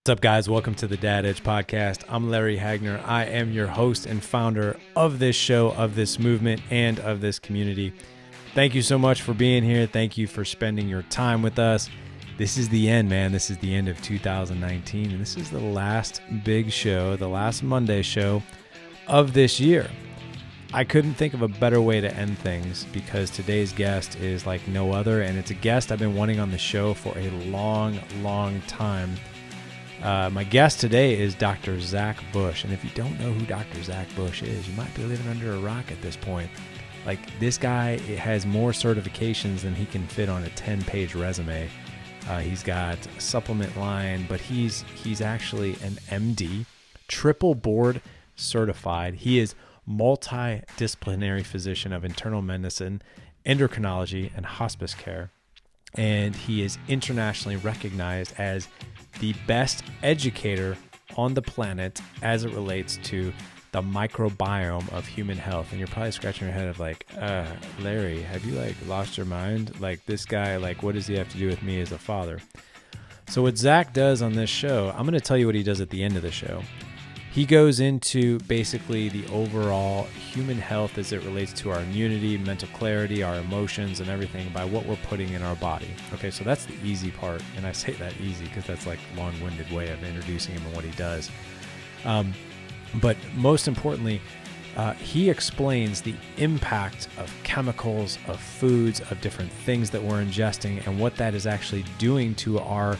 What's up, guys? Welcome to the Dad Edge Podcast. I'm Larry Hagner. I am your host and founder of this show, of this movement, and of this community. Thank you so much for being here. Thank you for spending your time with us. This is the end, man. This is the end of 2019, and this is the last big show, the last Monday show of this year. I couldn't think of a better way to end things because today's guest is like no other, and it's a guest I've been wanting on the show for a long, long time. My guest today is Dr. Zach Bush, and if you don't know who Dr. Zach Bush is, you might be living under a rock at this point. Like, this guy has more certifications than he can fit on a 10-page resume. He's got a supplement line, but he's actually an MD, triple board certified. He is multidisciplinary physician of internal medicine, endocrinology, and hospice care, and he is internationally recognized as the best educator on the planet as it relates to the microbiome of human health. And you're probably scratching your head of like, Larry, have you like lost your mind? Like, this guy, like, what does he have to do with me as a father? So what Zach does on this show, I'm going to tell you what he does at the end of the show. He goes into basically the overall human health as it relates to our immunity, mental clarity, our emotions, and everything by what we're putting in our body. Okay, so that's the easy part. And I say that easy because that's like a long-winded way of introducing him and what he does. But most importantly, he explains the impact of chemicals, of foods, of different things that we're ingesting, and what that is actually doing to our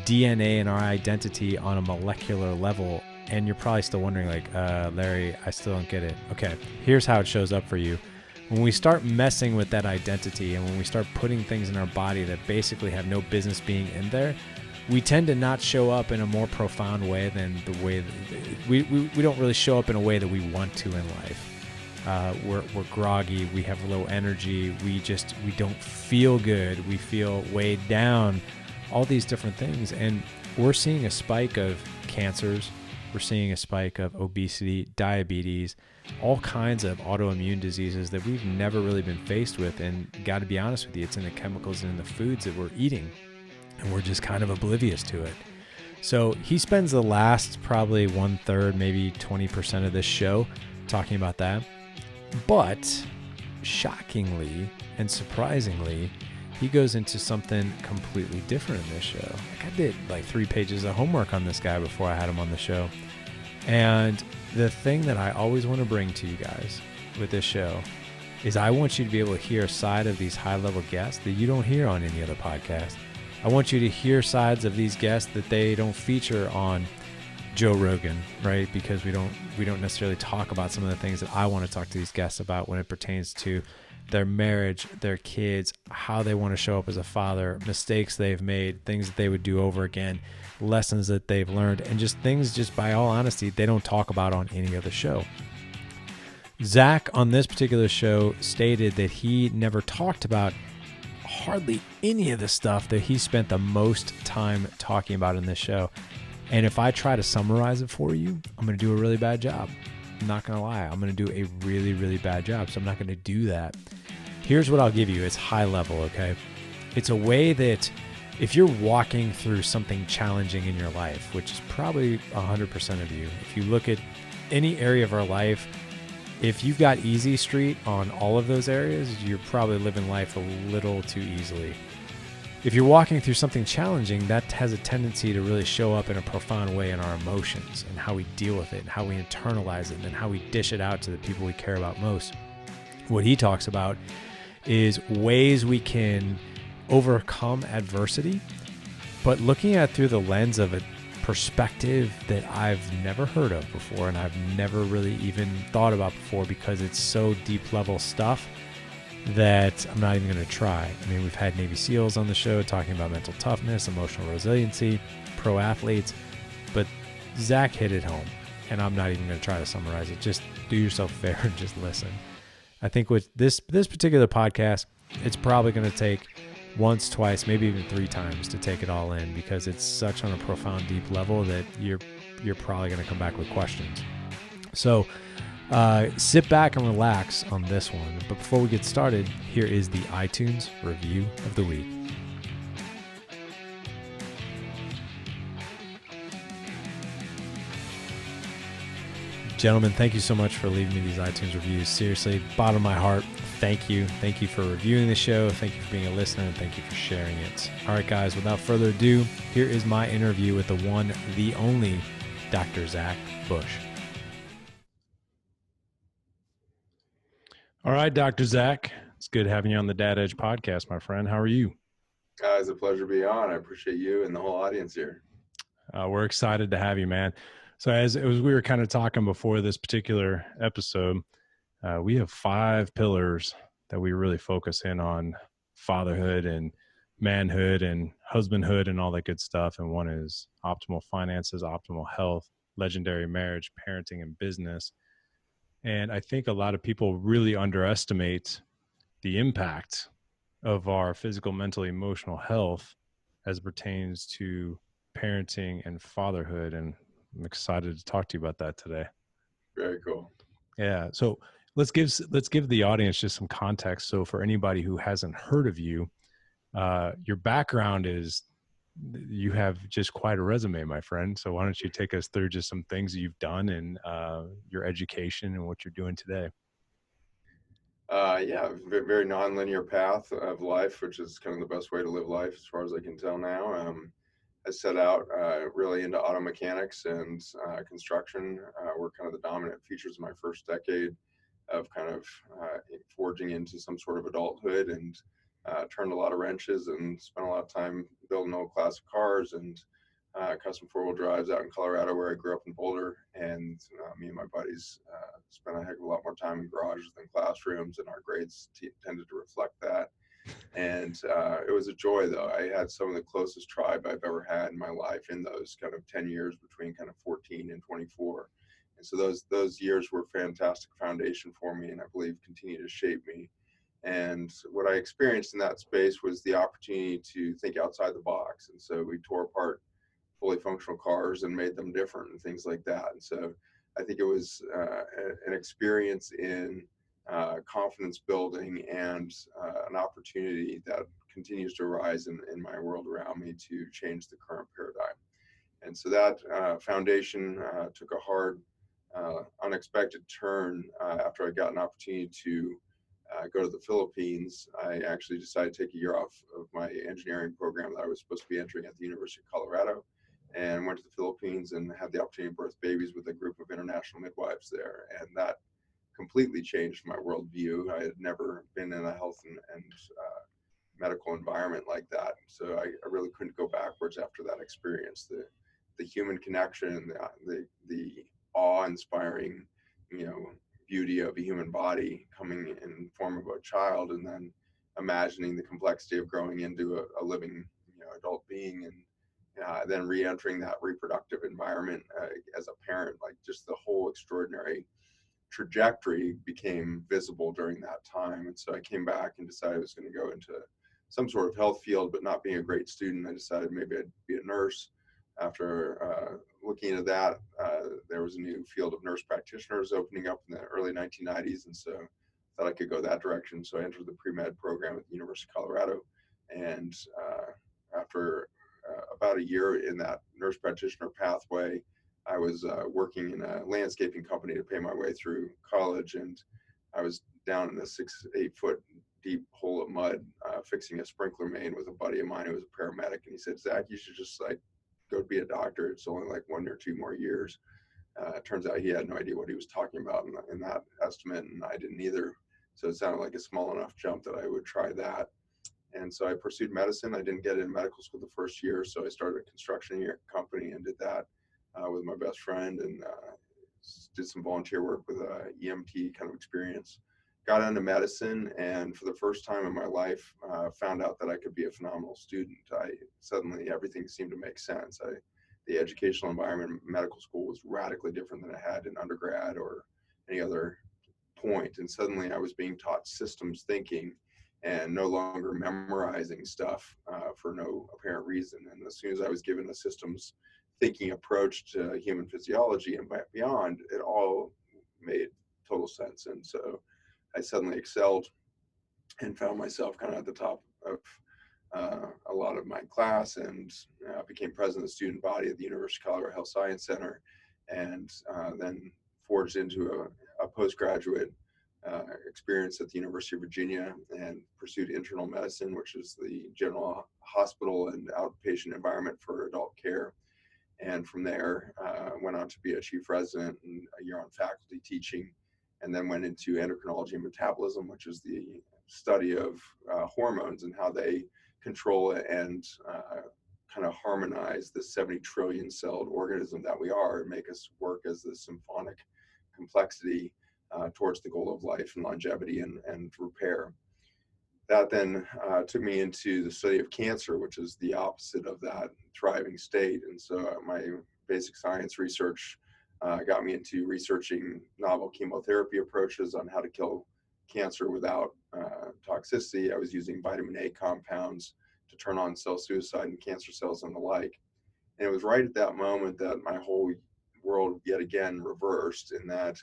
DNA and our identity on a molecular level. And you're probably still wondering, like, Larry, I still don't get it. Okay, here's how it shows up for you. When we start messing with that identity and when we start putting things in our body that basically have no business being in there, we tend to not show up in a more profound way than the way that we don't really show up in a way that we want to in life. We're groggy. We have low energy. We don't feel good. We feel weighed down, all these different things. And we're seeing a spike of cancers. We're seeing a spike of obesity, diabetes, all kinds of autoimmune diseases that we've never really been faced with. And got to be honest with you, it's in the chemicals and in the foods that we're eating. And we're just kind of oblivious to it. So he spends the last probably 1/3, maybe 20% of this show talking about that. But shockingly and surprisingly, he goes into something completely different in this show. Like, I did like 3 pages of homework on this guy before I had him on the show. And the thing that I always want to bring to you guys with this show is I want you to be able to hear a side of these high-level guests that you don't hear on any other podcast. I want you to hear sides of these guests that they don't feature on Joe Rogan, right? Because we don't necessarily talk about some of the things that I want to talk to these guests about when it pertains to their marriage, their kids, how they want to show up as a father, mistakes they've made, things that they would do over again, lessons that they've learned, and just things, just by all honesty, they don't talk about on any other show. Zach, on this particular show, stated that he never talked about hardly any of the stuff that he spent the most time talking about in this show. And if I try to summarize it for you, I'm going to do a really bad job. I'm not going to lie. I'm going to do a really, really bad job. So I'm not going to do that. Here's what I'll give you. It's high level, okay? It's a way that if you're walking through something challenging in your life, which is probably 100% of you, if you look at any area of our life, if you've got easy street on all of those areas, you're probably living life a little too easily. If you're walking through something challenging, that has a tendency to really show up in a profound way in our emotions and how we deal with it and how we internalize it and then how we dish it out to the people we care about most. What he talks about is ways we can overcome adversity, but looking at it through the lens of a perspective that I've never heard of before and I've never really even thought about before because it's so deep level stuff that I'm not even going to try. I mean, we've had Navy SEALs on the show talking about mental toughness, emotional resiliency, pro athletes, but Zach hit it home, and I'm not even going to try to summarize it. Just do yourself a favor and just listen. I think with this particular podcast, it's probably going to take once, twice, maybe even 3 times to take it all in because it's such on a profound, deep level that you're probably going to come back with questions. So sit back and relax on this one. But before we get started, here is the iTunes review of the week. Gentlemen, thank you so much for leaving me these iTunes reviews. Seriously, bottom of my heart, thank you. Thank you for reviewing the show. Thank you for being a listener, and thank you for sharing it. All right, guys, without further ado, here is my interview with the one, the only Dr. Zach Bush. All right, Dr. Zach, it's good having you on the Dad Edge podcast, my friend. How are you? It's a pleasure to be on. I appreciate you and the whole audience here. We're excited to have you, man. So as we were kind of talking before this particular episode, we have 5 pillars that we really focus in on: fatherhood and manhood and husbandhood and all that good stuff. And one is optimal finances, optimal health, legendary marriage, parenting, and business. And I think a lot of people really underestimate the impact of our physical, mental, emotional health as it pertains to parenting and fatherhood. And I'm excited to talk to you about that today. Very cool. Yeah. So let's give the audience just some context. So for anybody who hasn't heard of you, your background is, you have just quite a resume, my friend. So why don't you take us through just some things you've done and your education and what you're doing today? Very nonlinear path of life, which is kind of the best way to live life as far as I can tell now. I set out really into auto mechanics and construction were kind of the dominant features of my first decade of kind of forging into some sort of adulthood, and turned a lot of wrenches and spent a lot of time building old classic cars and custom four-wheel drives out in Colorado, where I grew up in Boulder. And me and my buddies spent a heck of a lot more time in garages than classrooms, and our grades tended to reflect that. And it was a joy, though. I had some of the closest tribe I've ever had in my life in those kind of 10 years between kind of 14 and 24. And so those years were a fantastic foundation for me, and I believe continue to shape me. And what I experienced in that space was the opportunity to think outside the box. And so we tore apart fully functional cars and made them different and things like that. And so I think it was an experience in confidence building and an opportunity that continues to arise in my world around me to change the current paradigm. And so that foundation took a hard, unexpected turn after I got an opportunity to go to the Philippines. I actually decided to take a year off of my engineering program that I was supposed to be entering at the University of Colorado, and went to the Philippines and had the opportunity to birth babies with a group of international midwives there. And that completely changed my worldview. I had never been in a health and medical environment like that. So I really couldn't go backwards after that experience. The human connection, the awe-inspiring, beauty of a human body coming in form of a child, and then imagining the complexity of growing into a living, adult being, and then re-entering that reproductive environment as a parent. Like, just the whole extraordinary trajectory became visible during that time. And so I came back and decided I was going to go into some sort of health field, but not being a great student, I decided maybe I'd be a nurse. After looking into that, there was a new field of nurse practitioners opening up in the early 1990s, and so I thought I could go that direction. So I entered the pre-med program at the University of Colorado, and after about a year in that nurse practitioner pathway, I was working in a landscaping company to pay my way through college, and I was down in a 8 foot deep hole of mud fixing a sprinkler main with a buddy of mine who was a paramedic, and he said, "Zach, you should just go be a doctor. It's only like 1 or 2 more years." It turns out he had no idea what he was talking about in that estimate, and I didn't either. So it sounded like a small enough jump that I would try that. And so I pursued medicine. I didn't get into medical school the first year, so I started a construction company and did that with my best friend, and did some volunteer work with EMT kind of experience. Got into medicine, and for the first time in my life, found out that I could be a phenomenal student. Suddenly everything seemed to make sense. The educational environment in medical school was radically different than I had in undergrad or any other point. And suddenly I was being taught systems thinking and no longer memorizing stuff for no apparent reason. And as soon as I was given a systems thinking approach to human physiology and beyond, it all made total sense. And so I suddenly excelled and found myself kind of at the top of a lot of my class, and became president of the student body at the University of Colorado Health Science Center, and then forged into a postgraduate experience at the University of Virginia and pursued internal medicine, which is the general hospital and outpatient environment for adult care. And from there, went on to be a chief resident and a year on faculty teaching, and then went into endocrinology and metabolism, which is the study of hormones and how they control and kind of harmonize the 70 trillion celled organism that we are and make us work as the symphonic complexity towards the goal of life and longevity and repair. That then took me into the study of cancer, which is the opposite of that thriving state. And so my basic science research got me into researching novel chemotherapy approaches on how to kill cancer without toxicity. I was using vitamin A compounds to turn on cell suicide in cancer cells and the like. And it was right at that moment that my whole world yet again reversed, in that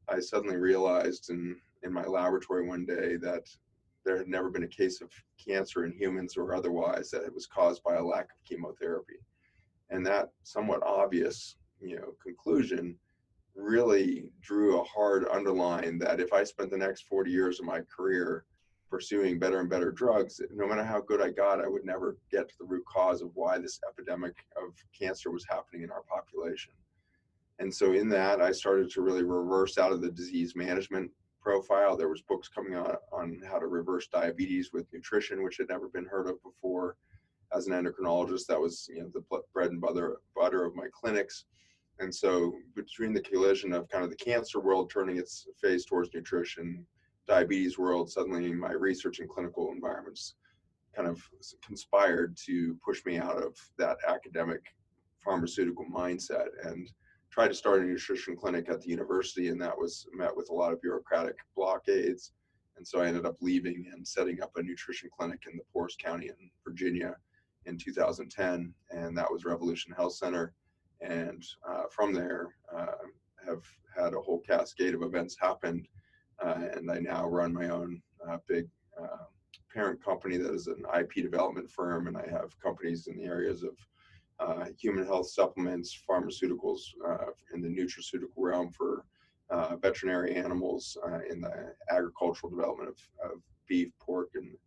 I suddenly realized in my laboratory one day that there had never been a case of cancer in humans or otherwise that it was caused by a lack of chemotherapy. And that somewhat obvious, conclusion really drew a hard underline that if I spent the next 40 years of my career pursuing better and better drugs, no matter how good I got, I would never get to the root cause of why this epidemic of cancer was happening in our population. And so in that, I started to really reverse out of the disease management profile. There was books coming out on how to reverse diabetes with nutrition, which had never been heard of before. As an endocrinologist, that was the bread and butter of my clinics. And so between the collision of kind of the cancer world turning its face towards nutrition, diabetes world, suddenly my research and clinical environments kind of conspired to push me out of that academic pharmaceutical mindset and tried to start a nutrition clinic at the university, and that was met with a lot of bureaucratic blockades. And so I ended up leaving and setting up a nutrition clinic in the poorest county in Virginia in 2010, and that was Revolution Health Center. And from there, have had a whole cascade of events happened, and I now run my own big parent company that is an IP development firm, and I have companies in the areas of human health supplements, pharmaceuticals in the nutraceutical realm for veterinary animals, in the agricultural development of beef, pork, and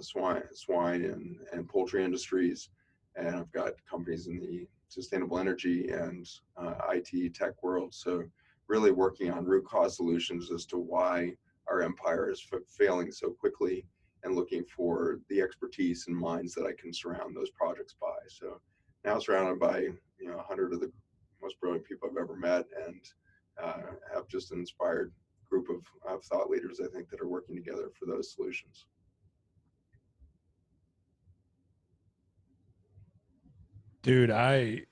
swine and poultry industries. And I've got companies in the sustainable energy and IT tech world. So really working on root cause solutions as to why our empire is failing so quickly, and looking for the expertise and minds that I can surround those projects by. So now surrounded by 100 of the most brilliant people I've ever met, and have just an inspired group of thought leaders, I think, that are working together for those solutions. Dude, I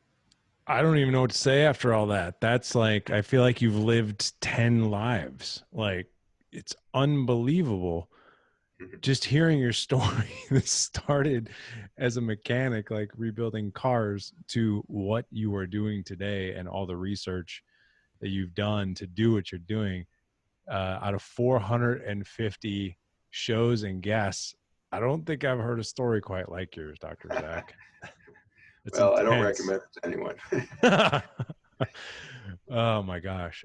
don't even know what to say after all that. That's like, I feel like you've lived 10 lives. Like, it's unbelievable. Just hearing your story that started as a mechanic, like rebuilding cars, to what you are doing today and all the research that you've done to do what you're doing. Out of 450 shows and guests, I don't think I've heard a story quite like yours, Dr. Zach. It's Well, intense. I don't recommend it to anyone. Oh my gosh.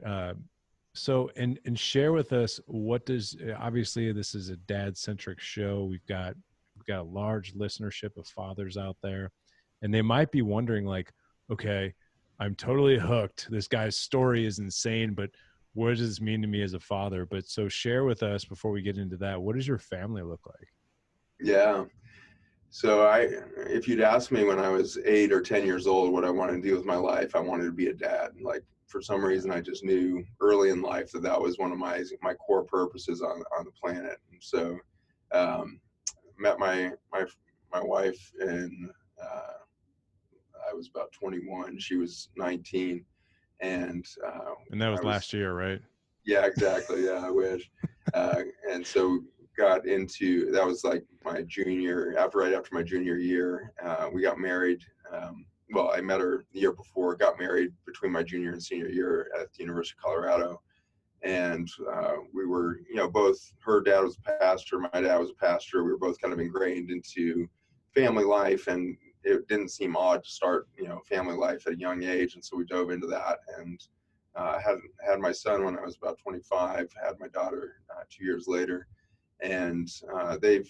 So, and share with us, what does, obviously this is a dad centric show. We've got a large listenership of fathers out there, and they might be wondering, like, okay, I'm totally hooked. This guy's story is insane, but what does this mean to me as a father? But so share with us, before we get into that, what does your family look like? Yeah. So if you'd asked me when I was 8 or 10 years old what I wanted to do with my life, I wanted to be a dad. Like, for some reason, I just knew early in life that was one of my core purposes on the planet. And so, met my wife, and I was about 21. She was 19, and that was last year, right? Yeah, exactly. Yeah, I wish. And so got into, that was like my right after my junior year. We got married. Well, I met her the year before, got married between my junior and senior year at the University of Colorado. And we were, both, her dad was a pastor, my dad was a pastor. We were both kind of ingrained into family life, and it didn't seem odd to start, family life at a young age. And so we dove into that, and Had my son when I was about 25, had my daughter 2 years later. And they've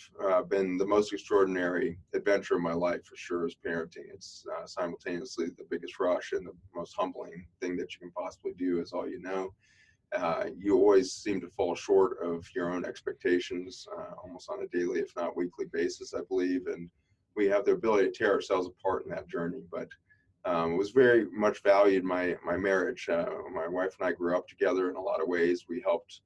been the most extraordinary adventure of my life for sure as parenting. It's simultaneously the biggest rush and the most humbling thing that you can possibly do, as all you know. You always seem to fall short of your own expectations almost on a daily, if not weekly basis, I believe. And we have the ability to tear ourselves apart in that journey. But it was very much valued my marriage. My wife and I grew up together in a lot of ways. We helped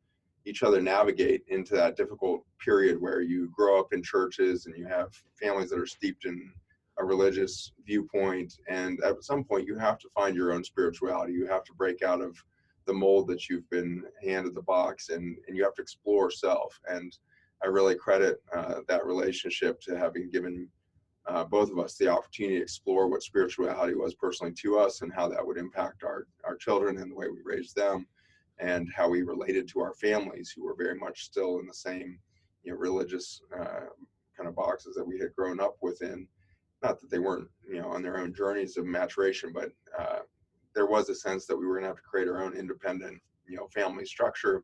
each other navigate into that difficult period where you grow up in churches and you have families that are steeped in a religious viewpoint. And at some point, you have to find your own spirituality. You have to break out of the mold that you've been handed the box, and you have to explore self. And I really credit that relationship to having given both of us the opportunity to explore what spirituality was personally to us and how that would impact our children and the way we raised them, and how we related to our families who were very much still in the same religious kind of boxes that we had grown up within. Not that they weren't on their own journeys of maturation, but there was a sense that we were going to have to create our own independent family structure,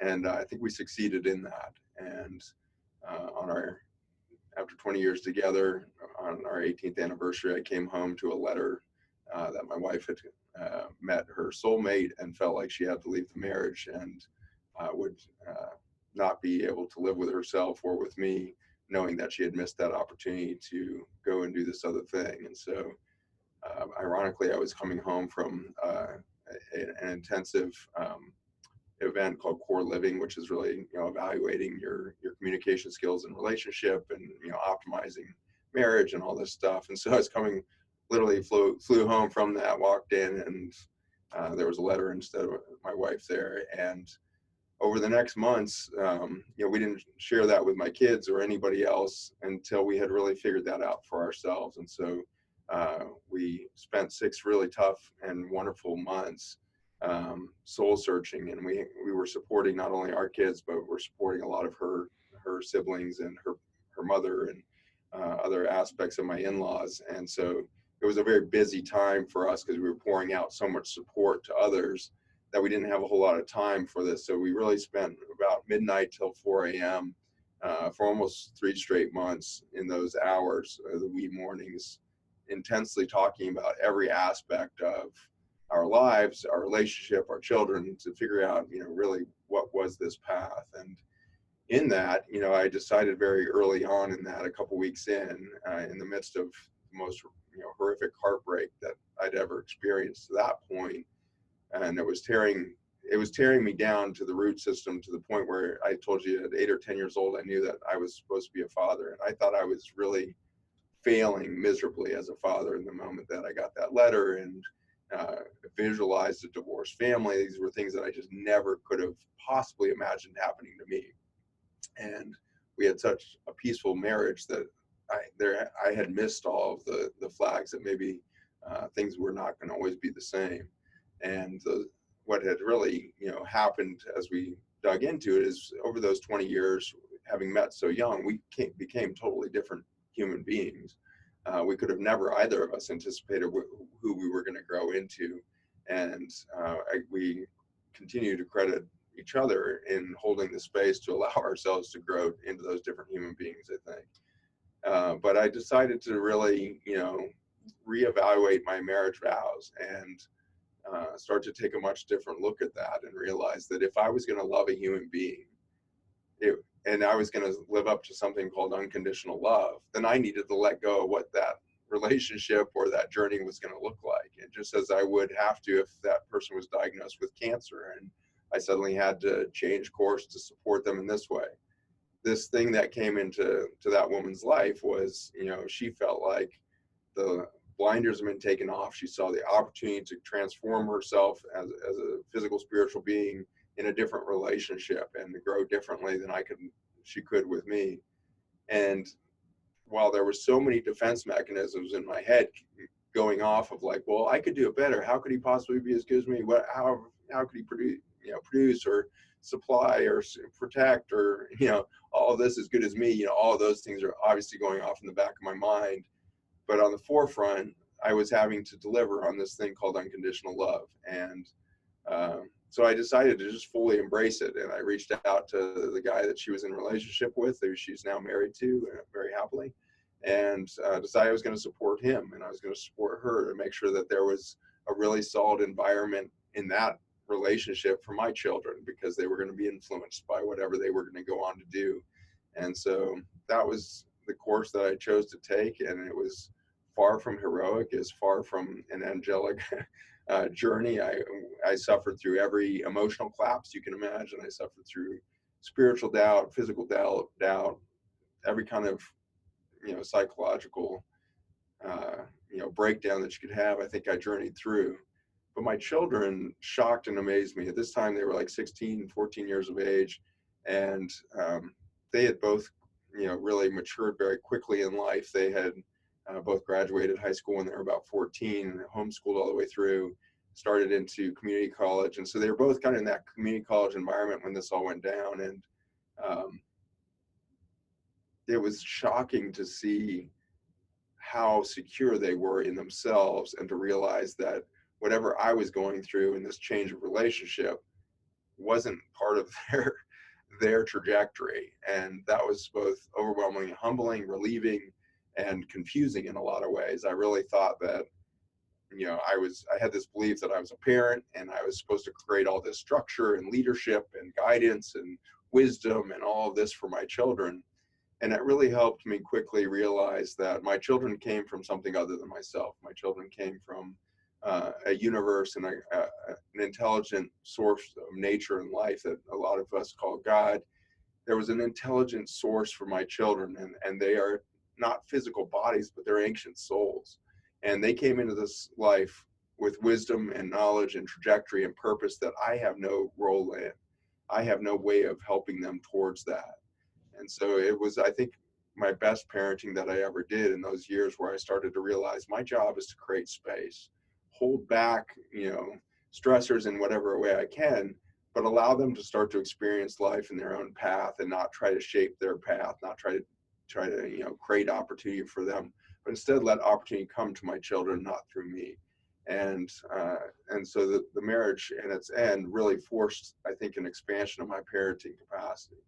and I think we succeeded in that. And after 20 years together, on our 18th anniversary, I came home to a letter that my wife had met her soulmate and felt like she had to leave the marriage and would not be able to live with herself or with me, knowing that she had missed that opportunity to go and do this other thing. And so, ironically, I was coming home from an intensive event called Core Living, which is really evaluating your communication skills and relationship, and optimizing marriage and all this stuff. And so I was coming, literally flew home from that, walked in, and there was a letter instead of my wife there. And over the next months, we didn't share that with my kids or anybody else until we had really figured that out for ourselves. And so we spent 6 really tough and wonderful months soul searching, and we were supporting not only our kids, but we're supporting a lot of her siblings and her mother and other aspects of my in-laws. And so it was a very busy time for us because we were pouring out so much support to others that we didn't have a whole lot of time for this. So we really spent about midnight till 4 a.m. For almost 3 straight months in those hours, the wee mornings, intensely talking about every aspect of our lives, our relationship, our children, to figure out, really what was this path. And in that, I decided very early on in that, a couple weeks in the midst of the most, horrific heartbreak that I'd ever experienced to that point, and it was tearing me down to the root system, to the point where I told you at 8 or 10 years old, I knew that I was supposed to be a father, and I thought I was really failing miserably as a father in the moment that I got that letter and visualized a divorced family. These were things that I just never could have possibly imagined happening to me. And we had such a peaceful marriage that I had missed all of the flags that maybe things were not going to always be the same. And what had really happened as we dug into it is, over those 20 years, having met so young, we became totally different human beings. We could have never, either of us, anticipated who we were going to grow into. And we continue to credit each other in holding the space to allow ourselves to grow into those different human beings, I think. But I decided to really, reevaluate my marriage vows and start to take a much different look at that, and realize that if I was going to love a human being, and I was going to live up to something called unconditional love, then I needed to let go of what that relationship or that journey was going to look like. And just as I would have to if that person was diagnosed with cancer and I suddenly had to change course to support them in this way. This thing that came into that woman's life was, she felt like the blinders have been taken off. She saw the opportunity to transform herself as a physical, spiritual being in a different relationship and to grow differently than she could with me. And while there were so many defense mechanisms in my head going off of like, well, I could do it better. How could he possibly be as good as me? How could he produce or supply or protect or, all of this as good as me? All of those things are obviously going off in the back of my mind. But on the forefront, I was having to deliver on this thing called unconditional love. And So I decided to just fully embrace it. And I reached out to the guy that she was in a relationship with, who she's now married to very happily, and decided I was going to support him and I was going to support her to make sure that there was a really solid environment in that relationship for my children, because they were going to be influenced by whatever they were going to go on to do. And so that was the course that I chose to take. And it was far from heroic, as far from an angelic journey. I suffered through every emotional collapse you can imagine. I suffered through spiritual doubt, physical doubt, every kind of psychological breakdown that you could have. I think I journeyed through. But my children shocked and amazed me. At this time, they were like 16, 14 years of age, and they had both really matured very quickly in life. They had both graduated high school when they were about 14, homeschooled all the way through, started into community college. And so they were both kind of in that community college environment when this all went down. And it was shocking to see how secure they were in themselves, and to realize that whatever I was going through in this change of relationship wasn't part of their trajectory. And that was both overwhelmingly humbling, relieving, and confusing in a lot of ways. I really thought that I had this belief that I was a parent and I was supposed to create all this structure and leadership and guidance and wisdom and all of this for my children. And it really helped me quickly realize that my children came from something other than myself. My children came from a universe and an intelligent source of nature and life that a lot of us call God. There was an intelligent source for my children, and they are not physical bodies, but they're ancient souls. And they came into this life with wisdom and knowledge and trajectory and purpose that I have no role in. I have no way of helping them towards that. And so it was, I think, my best parenting that I ever did in those years, where I started to realize my job is to create space, hold back, stressors in whatever way I can, but allow them to start to experience life in their own path, and not try to shape their path, not try to create opportunity for them, but instead let opportunity come to my children, not through me. And so the marriage and its end really forced, I think, an expansion of my parenting capacity.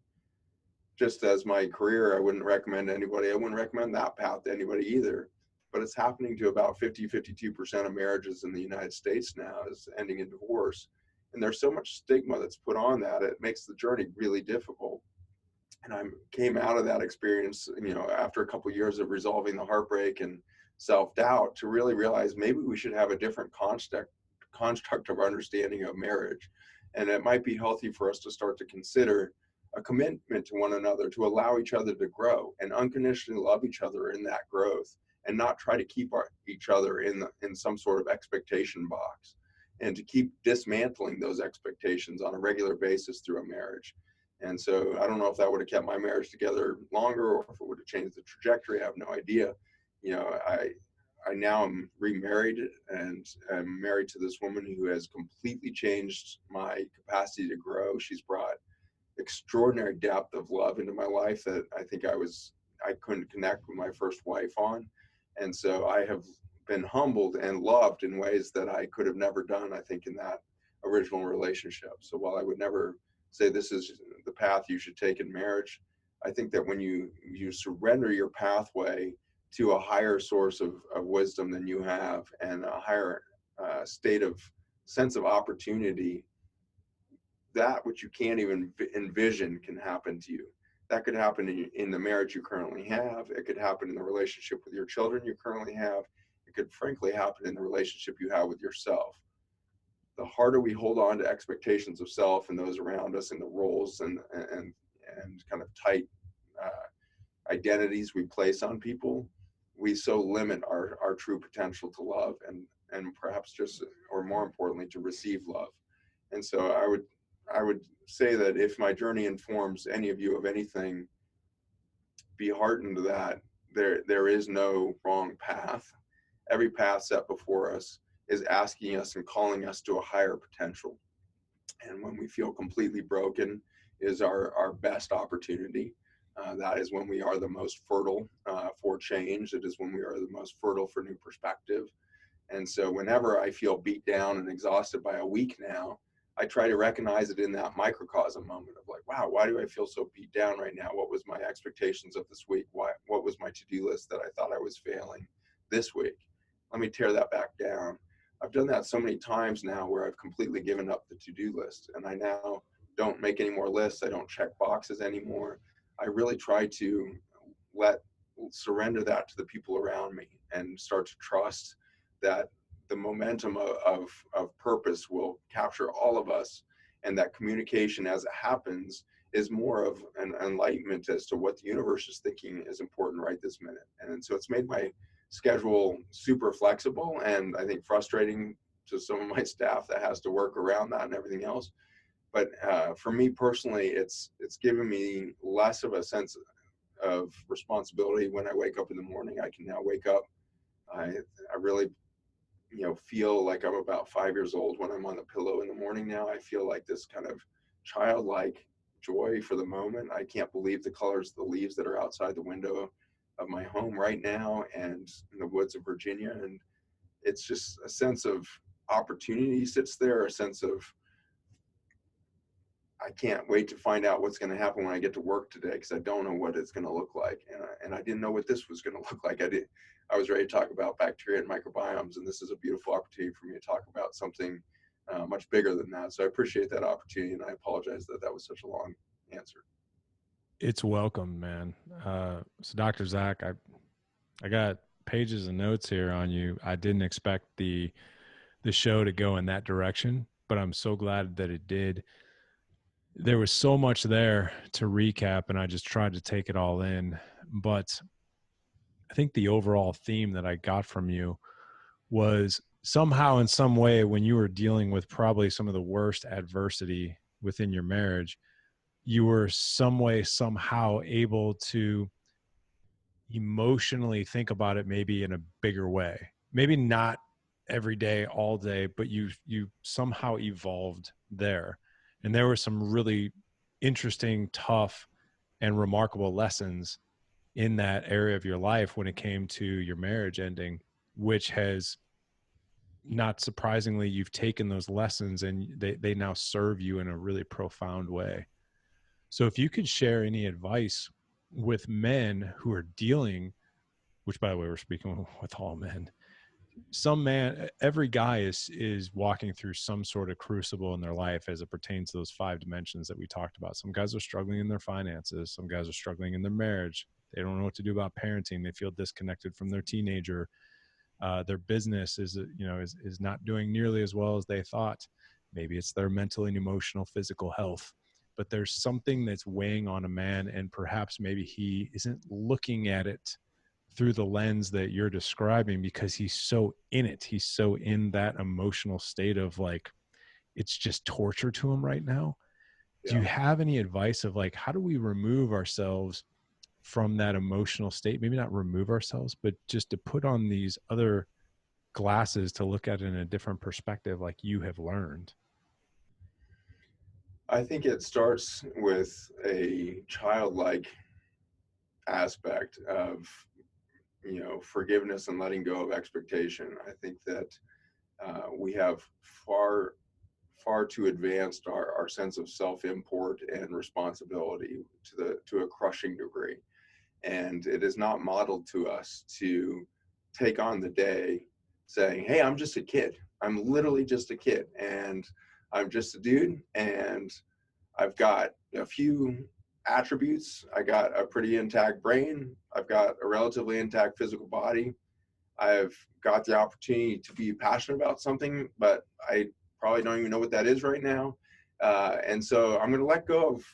Just as my career, I wouldn't recommend that path to anybody either. But it's happening to about 52% of marriages in the United States now is ending in divorce. And there's so much stigma that's put on that, it makes the journey really difficult. And I came out of that experience, after a couple of years of resolving the heartbreak and self-doubt, to really realize maybe we should have a different construct of understanding of marriage. And it might be healthy for us to start to consider a commitment to one another, to allow each other to grow and unconditionally love each other in that growth, and not try to keep each other in some sort of expectation box, and to keep dismantling those expectations on a regular basis through a marriage. And so I don't know if that would have kept my marriage together longer, or if it would have changed the trajectory. I have no idea. I now am remarried, and I'm married to this woman who has completely changed my capacity to grow. She's brought extraordinary depth of love into my life that I think I couldn't connect with my first wife on. And so I have been humbled and loved in ways that I could have never done, I think, in that original relationship. So while I would never say this is the path you should take in marriage, I think that when you surrender your pathway to a higher source of wisdom than you have, and a higher state of sense of opportunity, that which you can't even envision can happen to you. That could happen in the marriage you currently have. It could happen in the relationship with your children you currently have. It could frankly happen in the relationship you have with yourself. The harder we hold on to expectations of self and those around us, and the roles and kind of tight identities we place on people, we so limit our true potential to love, and perhaps just, or more importantly, to receive love. And so I would say that if my journey informs any of you of anything, be heartened that there is no wrong path. Every path set before us is asking us and calling us to a higher potential. And when we feel completely broken is our best opportunity. That is when we are the most fertile for change. It is when we are the most fertile for new perspective. And so whenever I feel beat down and exhausted by a week now, I try to recognize it in that microcosm moment of like, wow, why do I feel so beat down right now? What was my expectations of this week? What was my to-do list that I thought I was failing this week? Let me tear that back down. I've done that so many times now where I've completely given up the to-do list, and I now don't make any more lists. I don't check boxes anymore. I really try to let surrender that to the people around me and start to trust that the momentum of purpose will capture all of us, and that communication as it happens is more of an enlightenment as to what the universe is thinking is important right this minute. And so it's made my schedule super flexible, and I think frustrating to some of my staff that has to work around that and everything else. But for me personally, it's given me less of a sense of responsibility when I wake up in the morning. I can now wake up. I really feel like I'm about 5 years old when I'm on the pillow in the morning now. I feel like this kind of childlike joy for the moment. I can't believe the colors of the leaves that are outside the window of my home right now and in the woods of Virginia. And it's just a sense of opportunity sits there, a sense of I can't wait to find out what's going to happen when I get to work today, because I don't know what it's going to look like. And I didn't know what this was going to look like. I was ready to talk about bacteria and microbiomes, and this is a beautiful opportunity for me to talk about something much bigger than that. So I appreciate that opportunity, and I apologize that that was such a long answer. It's welcome, man. So Dr. Zach, I got pages of notes here on you. I didn't expect the show to go in that direction, but I'm so glad that it did. There was so much there to recap, and I just tried to take it all in. But I think the overall theme that I got from you was somehow in some way, when you were dealing with probably some of the worst adversity within your marriage, you were some way, somehow able to emotionally think about it maybe in a bigger way. Maybe not every day, all day, but you somehow evolved there. And there were some really interesting, tough, and remarkable lessons in that area of your life when it came to your marriage ending, which has, not surprisingly, you've taken those lessons and they now serve you in a really profound way. So if you could share any advice with men who are dealing, which by the way, we're speaking with all men, every guy is walking through some sort of crucible in their life as it pertains to those 5 dimensions that we talked about. Some guys are struggling in their finances. Some guys are struggling in their marriage. They don't know what to do about parenting. They feel disconnected from their teenager. Their business is not doing nearly as well as they thought. Maybe it's their mental and emotional, physical health, but there's something that's weighing on a man, and perhaps maybe he isn't looking at it through the lens that you're describing because he's so in it. He's so in that emotional state of like, it's just torture to him right now. Yeah. Do you have any advice of like, how do we remove ourselves from that emotional state? Maybe not remove ourselves, but just to put on these other glasses to look at it in a different perspective, like you have learned. I think it starts with a childlike aspect of forgiveness and letting go of expectation. I think that we have far too advanced our sense of self-import and responsibility to a crushing degree, and it is not modeled to us to take on the day saying, hey, I'm just a kid. I'm literally just a kid, and I'm just a dude, and I've got a few attributes. I got a pretty intact brain. I've got a relatively intact physical body. I've got the opportunity to be passionate about something, but I probably don't even know what that is right now. And so I'm going to let go of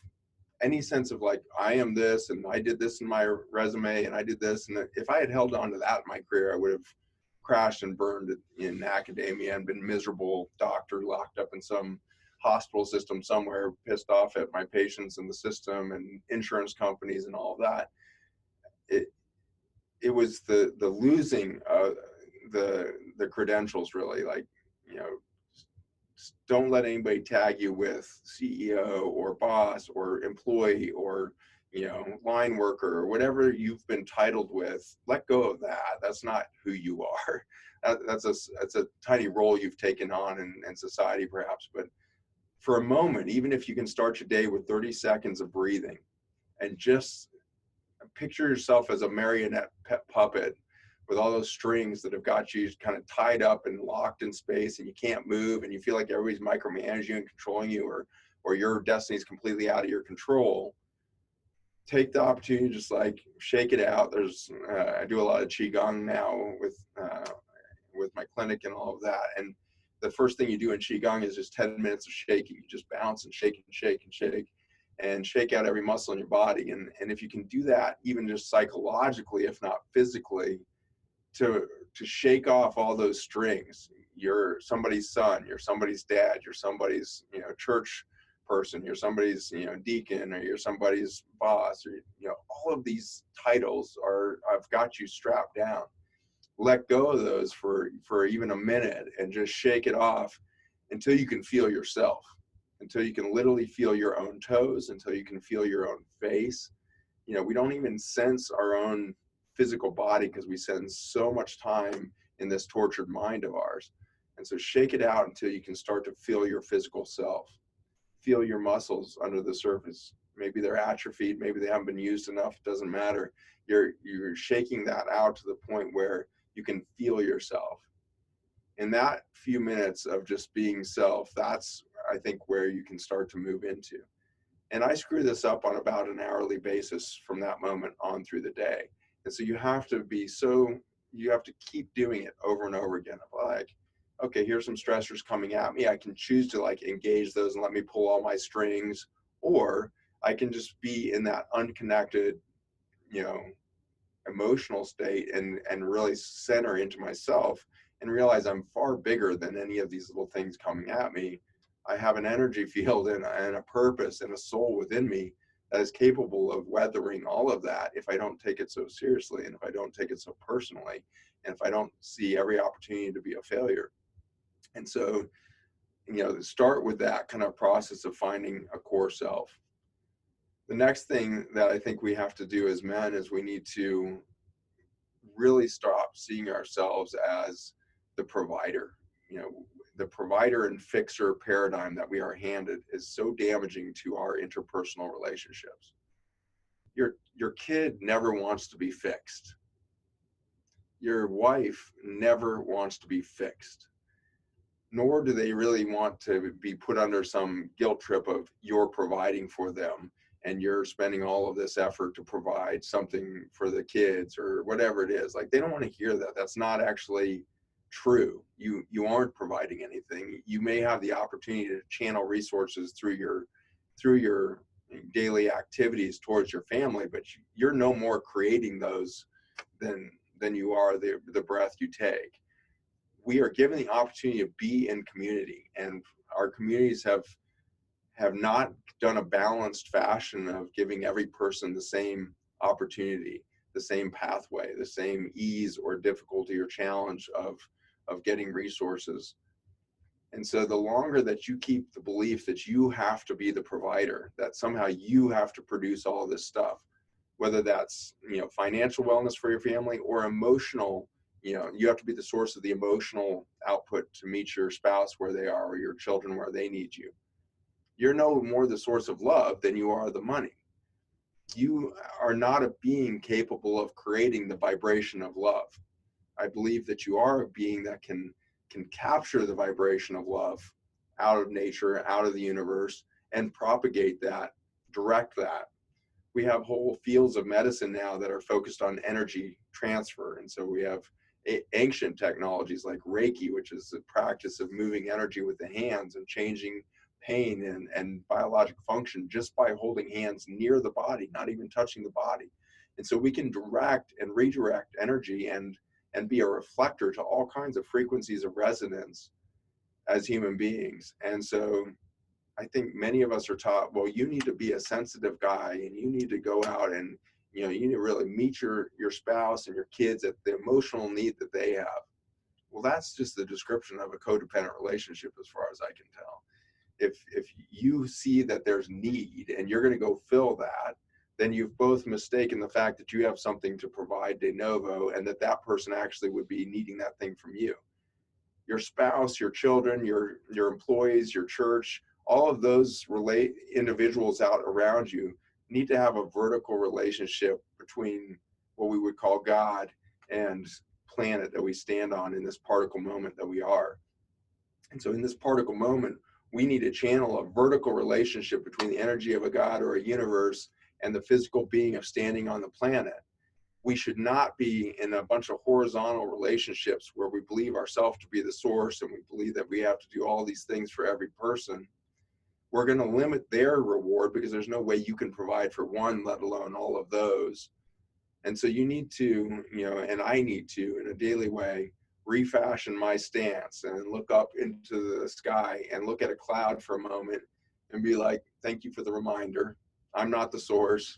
any sense of like, I am this, and I did this in my resume, and I did this. And if I had held on to that in my career, I would have crashed and burned in academia and been miserable doctor locked up in some hospital system somewhere, pissed off at my patients and the system and insurance companies and all of that. It was the losing the credentials, really. Like, don't let anybody tag you with CEO or boss or employee or line worker or whatever you've been titled with. Let go of that. That's not who you are. That's a tiny role you've taken on in society perhaps. But for a moment, even if you can start your day with 30 seconds of breathing and just picture yourself as a marionette puppet with all those strings that have got you kind of tied up and locked in space, and you can't move, and you feel like everybody's micromanaging you and controlling you, or your destiny is completely out of your control. Take the opportunity to just like shake it out. I do a lot of qigong now with my clinic and all of that, and the first thing you do in qigong is just 10 minutes of shaking. You just bounce and shake and shake and shake and shake out every muscle in your body. And if you can do that, even just psychologically, if not physically, to shake off all those strings. You're somebody's son, you're somebody's dad, you're somebody's church person, you're somebody's deacon, or you're somebody's boss, or all of these titles I've got you strapped down. Let go of those for even a minute and just shake it off until you can feel yourself, until you can literally feel your own toes, until you can feel your own face. We don't even sense our own physical body because we spend so much time in this tortured mind of ours. And so shake it out until you can start to feel your physical self. Feel your muscles under the surface. Maybe they're atrophied, maybe they haven't been used enough, it doesn't matter. You're shaking that out to the point where you can feel yourself. In that few minutes of just being self, that's, I think, where you can start to move into. And I screw this up on about an hourly basis from that moment on through the day. And so you have to keep doing it over and over again. Like, okay, here's some stressors coming at me. I can choose to like engage those and let me pull all my strings, or I can just be in that unconnected, emotional state and really center into myself and realize I'm far bigger than any of these little things coming at me. I have an energy field and a purpose and a soul within me that is capable of weathering all of that if I don't take it so seriously, and if I don't take it so personally, and if I don't see every opportunity to be a failure. And so, start with that kind of process of finding a core self. The next thing that I think we have to do as men is we need to really stop seeing ourselves as the provider. The provider and fixer paradigm that we are handed is so damaging to our interpersonal relationships. Your kid never wants to be fixed. Your wife never wants to be fixed, nor do they really want to be put under some guilt trip of you're providing for them and you're spending all of this effort to provide something for the kids or whatever it is. Like, they don't want to hear that. That's not actually true. You aren't providing anything. You may have the opportunity to channel resources through your daily activities towards your family, but you're no more creating those than you are the breath you take. We are given the opportunity to be in community, and our communities have not done a balanced fashion of giving every person the same opportunity, the same pathway, the same ease or difficulty or challenge of getting resources. And so the longer that you keep the belief that you have to be the provider, that somehow you have to produce all of this stuff, whether that's financial wellness for your family or emotional, you have to be the source of the emotional output to meet your spouse where they are, or your children where they need you. You're no more the source of love than you are the money. You are not a being capable of creating the vibration of love. I believe that you are a being that can capture the vibration of love out of nature, out of the universe, and propagate that, direct that. We have whole fields of medicine now that are focused on energy transfer. And so we have ancient technologies like Reiki, which is the practice of moving energy with the hands and changing pain and biologic function just by holding hands near the body, not even touching the body. And so we can direct and redirect energy and be a reflector to all kinds of frequencies of resonance as human beings. And so I think many of us are taught, well, you need to be a sensitive guy and you need to go out and, you need to really meet your spouse and your kids at the emotional need that they have. Well, that's just the description of a codependent relationship as far as I can tell. If you see that there's need and you're going to go fill that, then you've both mistaken the fact that you have something to provide de novo and that that person actually would be needing that thing from you. Your spouse, your children, your employees, your church, all of those individuals out around you need to have a vertical relationship between what we would call God and planet that we stand on in this particle moment that we are. And so in this particle moment, we need to channel a vertical relationship between the energy of a God or a universe and the physical being of standing on the planet. We should not be in a bunch of horizontal relationships where we believe ourselves to be the source and we believe that we have to do all these things for every person. We're going to limit their reward because there's no way you can provide for one, let alone all of those. And so you need to, and I need to, in a daily way, refashion my stance and look up into the sky and look at a cloud for a moment and be like, thank you for the reminder. I'm not the source.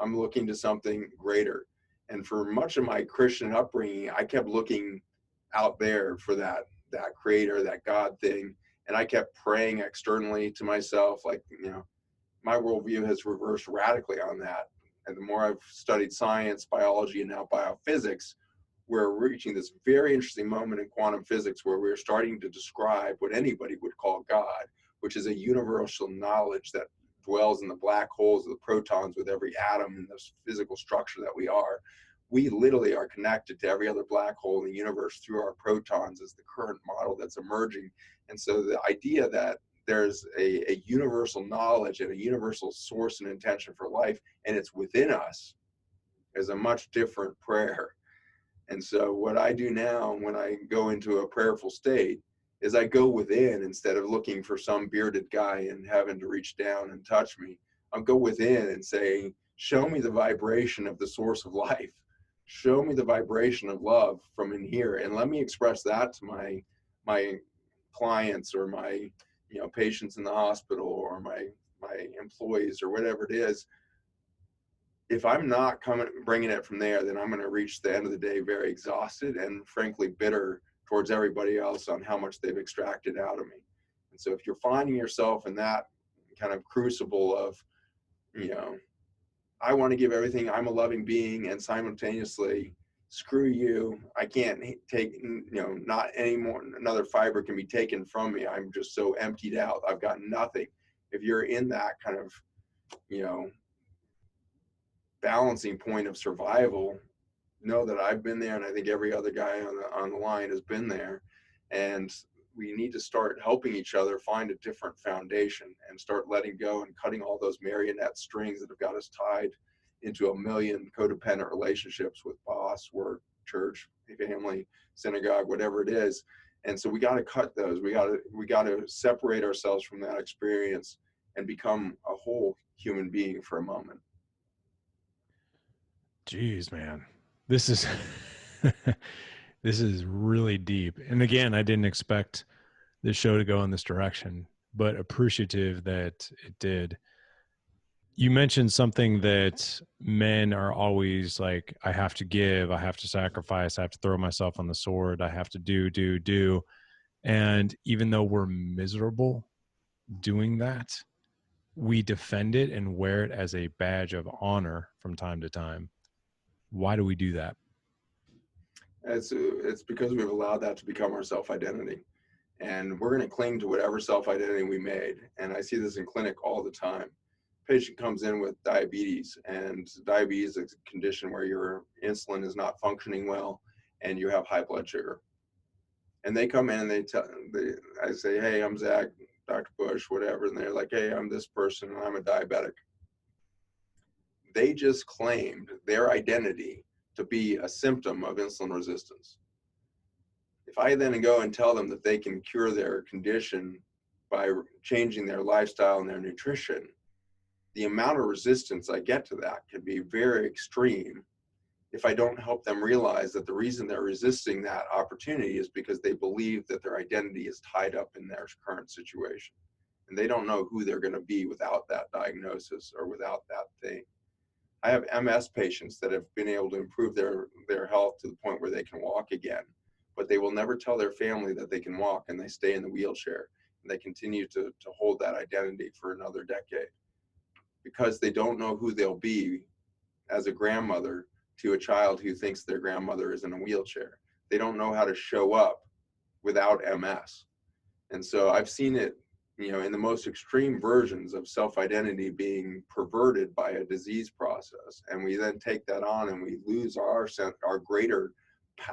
I'm looking to something greater. And for much of my Christian upbringing, I kept looking out there for that creator, that God thing. And I kept praying externally to myself, like, my worldview has reversed radically on that. And the more I've studied science, biology, and now biophysics, we're reaching this very interesting moment in quantum physics where we're starting to describe what anybody would call God, which is a universal knowledge that dwells in the black holes of the protons with every atom in this physical structure that we are. We literally are connected to every other black hole in the universe through our protons is the current model that's emerging. And so the idea that there's a universal knowledge and a universal source and intention for life, and it's within us, is a much different prayer. And so what I do now when I go into a prayerful state is I go within instead of looking for some bearded guy and having to reach down and touch me. I'll go within and say, show me the vibration of the source of life. Show me the vibration of love from in here. And let me express that to my clients or my patients in the hospital or my employees or whatever it is. If I'm not bringing it from there, then I'm going to reach the end of the day very exhausted and frankly bitter towards everybody else on how much they've extracted out of me. And so if you're finding yourself in that kind of crucible of, I want to give everything, I'm a loving being, and simultaneously, screw you, I can't take, not anymore, another fiber can be taken from me. I'm just so emptied out. I've got nothing. If you're in that kind of, balancing point of survival, know that I've been there, and I think every other guy on the line has been there. And we need to start helping each other find a different foundation and start letting go and cutting all those marionette strings that have got us tied into a million codependent relationships with boss, work, church, family, synagogue, whatever it is. And so we got to cut those. We got to separate ourselves from that experience and become a whole human being for a moment. Jeez, man, this is this is really deep. And again, I didn't expect this show to go in this direction, but appreciative that it did. You mentioned something that men are always like, I have to give, I have to sacrifice, I have to throw myself on the sword, I have to do. And even though we're miserable doing that, we defend it and wear it as a badge of honor from time to time. Why do we do that? It's because we've allowed that to become our self-identity. And we're going to cling to whatever self-identity we made. And I see this in clinic all the time. Patient comes in with diabetes, and diabetes is a condition where your insulin is not functioning well and you have high blood sugar. And they come in and I say, hey, I'm Zach, Dr. Bush, whatever. And they're like, hey, I'm this person and I'm a diabetic. They just claimed their identity to be a symptom of insulin resistance. If I then go and tell them that they can cure their condition by changing their lifestyle and their nutrition, the amount of resistance I get to that can be very extreme if I don't help them realize that the reason they're resisting that opportunity is because they believe that their identity is tied up in their current situation. And they don't know who they're going to be without that diagnosis or without that thing. I have MS patients that have been able to improve their health to the point where they can walk again, but they will never tell their family that they can walk, and they stay in the wheelchair, and they continue to hold that identity for another decade. because they don't know who they'll be as a grandmother to a child who thinks their grandmother is in a wheelchair. They don't know how to show up without MS. And so I've seen it, in the most extreme versions of self-identity being perverted by a disease process. And we then take that on and we lose our greater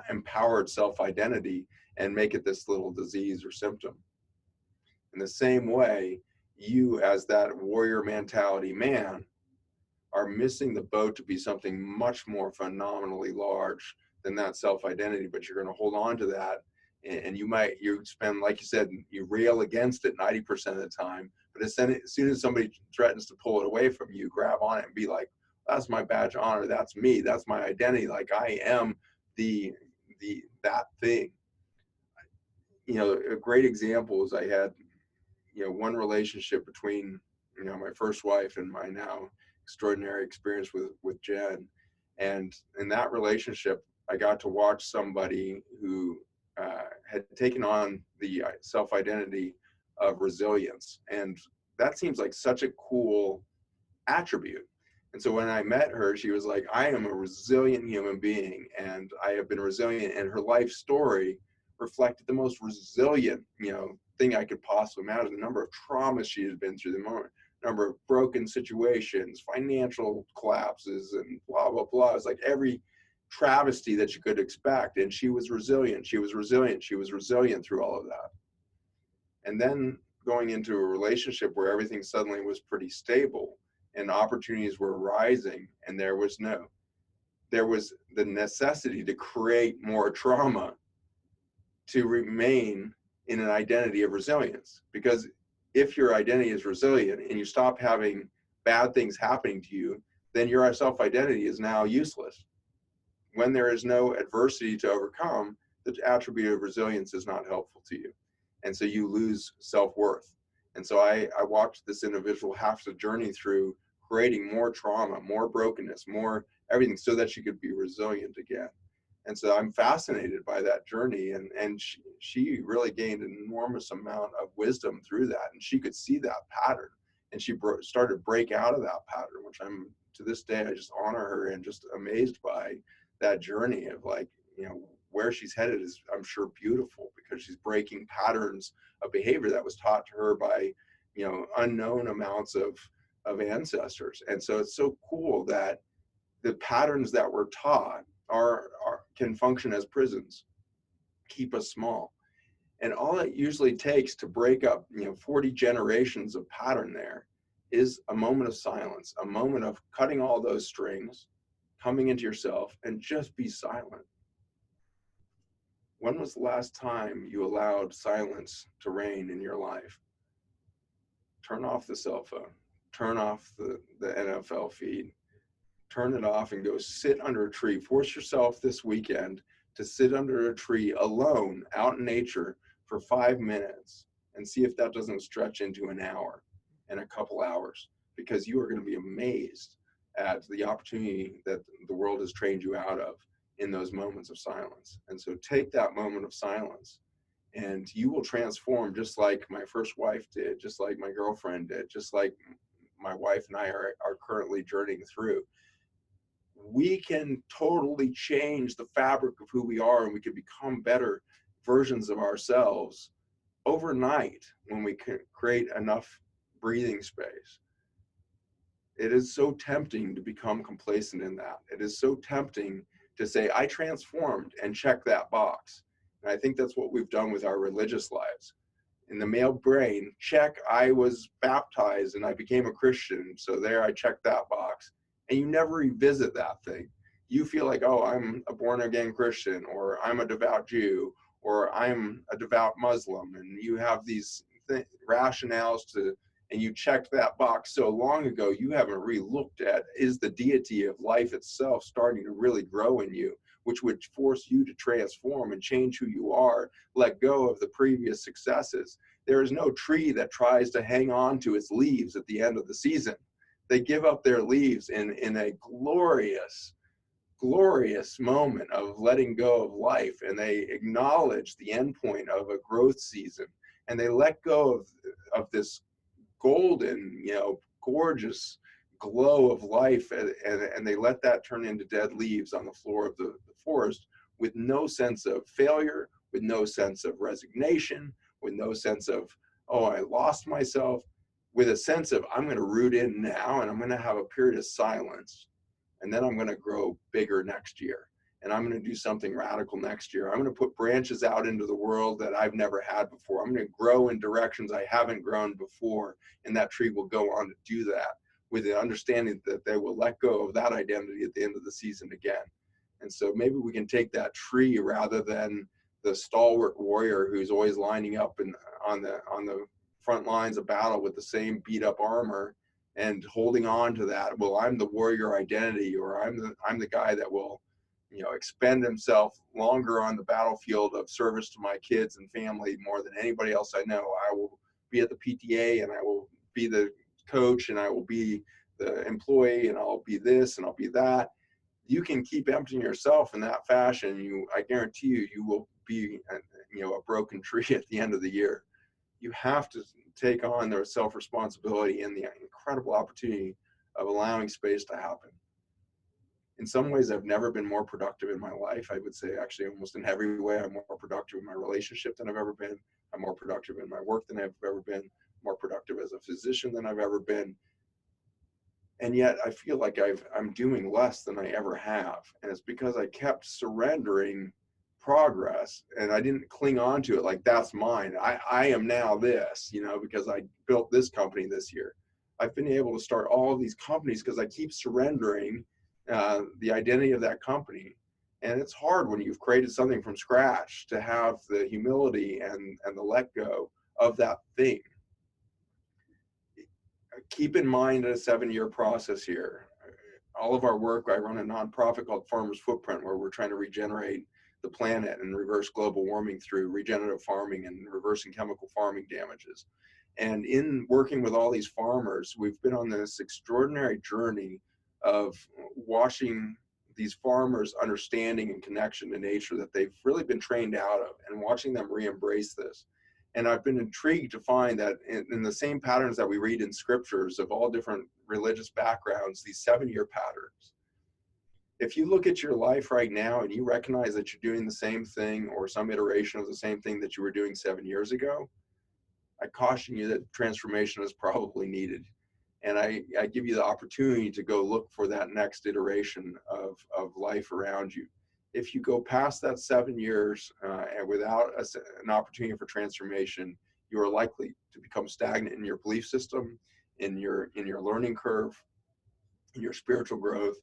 empowered self-identity and make it this little disease or symptom. In the same way, you as that warrior mentality man are missing the boat to be something much more phenomenally large than that self-identity, but you're going to hold on to that. And you spend, like you said, you rail against it 90% of the time, but as soon as somebody threatens to pull it away from you, grab on it and be like, that's my badge of honor, that's me, that's my identity, like I am that thing. A great example is I had one relationship between my first wife and my now extraordinary experience with Jen. And in that relationship, I got to watch somebody who had taken on the self-identity of resilience. And that seems like such a cool attribute. And so when I met her, she was like, I am a resilient human being, and I have been resilient. And her life story reflected the most resilient, thing I could possibly imagine. The number of traumas she has been through, the number of broken situations, financial collapses, and blah, blah, blah. It's like every travesty that you could expect. And she was resilient. She was resilient. She was resilient through all of that. And then going into a relationship where everything suddenly was pretty stable and opportunities were rising, and there was the necessity to create more trauma to remain in an identity of resilience. Because if your identity is resilient and you stop having bad things happening to you, then your self-identity is now useless. When there is no adversity to overcome, the attribute of resilience is not helpful to you. And so you lose self-worth. And so I watched this individual have to journey through creating more trauma, more brokenness, more everything, so that she could be resilient again. And so I'm fascinated by that journey. And she really gained an enormous amount of wisdom through that. And she could see that pattern. And she started to break out of that pattern, which I'm, to this day, I just honor her and just amazed by that journey of, like, where she's headed is, I'm sure, beautiful, because she's breaking patterns of behavior that was taught to her by, unknown amounts of ancestors. And so it's so cool that the patterns that we're taught can function as prisons, keep us small. And all it usually takes to break up 40 generations of pattern there is a moment of silence, a moment of cutting all those strings, coming into yourself, and just be silent. When was the last time you allowed silence to reign in your life? Turn off the cell phone, turn off the NFL feed, turn it off and go sit under a tree. Force yourself this weekend to sit under a tree alone out in nature for 5 minutes and see if that doesn't stretch into an hour and a couple hours, because you are going to be amazed at the opportunity that the world has trained you out of in those moments of silence. And so take that moment of silence and you will transform, just like my first wife did, just like my girlfriend did, just like my wife and I are currently journeying through. We can totally change the fabric of who we are, and we can become better versions of ourselves overnight when we can create enough breathing space. It is so tempting to become complacent in that. It is so tempting to say, I transformed, and check that box. And I think that's what we've done with our religious lives. In the male brain, check, I was baptized and I became a Christian, so there, I checked that box. And you never revisit that thing. You feel like, oh, I'm a born again Christian, or I'm a devout Jew, or I'm a devout Muslim, and you have these rationales and you checked that box so long ago, you haven't re-looked at, is the deity of life itself starting to really grow in you, which would force you to transform and change who you are, let go of the previous successes. There is no tree that tries to hang on to its leaves at the end of the season. They give up their leaves in a glorious, glorious moment of letting go of life, and they acknowledge the end point of a growth season, and they let go of this golden, gorgeous glow of life, and they let that turn into dead leaves on the floor of the forest, with no sense of failure, with no sense of resignation, with no sense of, oh, I lost myself, with a sense of, I'm going to root in now, and I'm going to have a period of silence, and then I'm going to grow bigger next year, and I'm going to do something radical next year. I'm going to put branches out into the world that I've never had before. I'm going to grow in directions I haven't grown before, and that tree will go on to do that, with the understanding that they will let go of that identity at the end of the season again. And so maybe we can take that tree, rather than the stalwart warrior who's always lining up on the front lines of battle with the same beat up armor and holding on to that. Well, I'm the warrior identity, or I'm the guy that will, expend himself longer on the battlefield of service to my kids and family more than anybody else I know. I will be at the PTA, and I will be the coach, and I will be the employee, and I'll be this and I'll be that. You can keep emptying yourself in that fashion, I guarantee you will be a broken tree at the end of the year. You have to take on their self-responsibility and the incredible opportunity of allowing space to happen. In some ways, I've never been more productive in my life. I would say actually almost in every way, I'm more productive in my relationship than I've ever been. I'm more productive in my work than I've ever been, more productive as a physician than I've ever been. And yet I feel like I'm doing less than I ever have. And it's because I kept surrendering progress, and I didn't cling on to it like that's mine. I am now this, because I built this company this year. I've been able to start all of these companies because I keep surrendering the identity of that company. And it's hard when you've created something from scratch to have the humility and the let go of that thing. Keep in mind a 7-year process here. All of our work, I run a nonprofit called Farmers Footprint, where we're trying to regenerate the planet and reverse global warming through regenerative farming and reversing chemical farming damages. And in working with all these farmers, we've been on this extraordinary journey of watching these farmers' understanding and connection to nature that they've really been trained out of, and watching them re-embrace this. And I've been intrigued to find that in the same patterns that we read in scriptures of all different religious backgrounds, these 7-year patterns, if you look at your life right now and you recognize that you're doing the same thing or some iteration of the same thing that you were doing 7 years ago, I caution you that transformation is probably needed. And I give you the opportunity to go look for that next iteration of life around you. If you go past that 7 years and without an opportunity for transformation, you are likely to become stagnant in your belief system, in your learning curve, in your spiritual growth.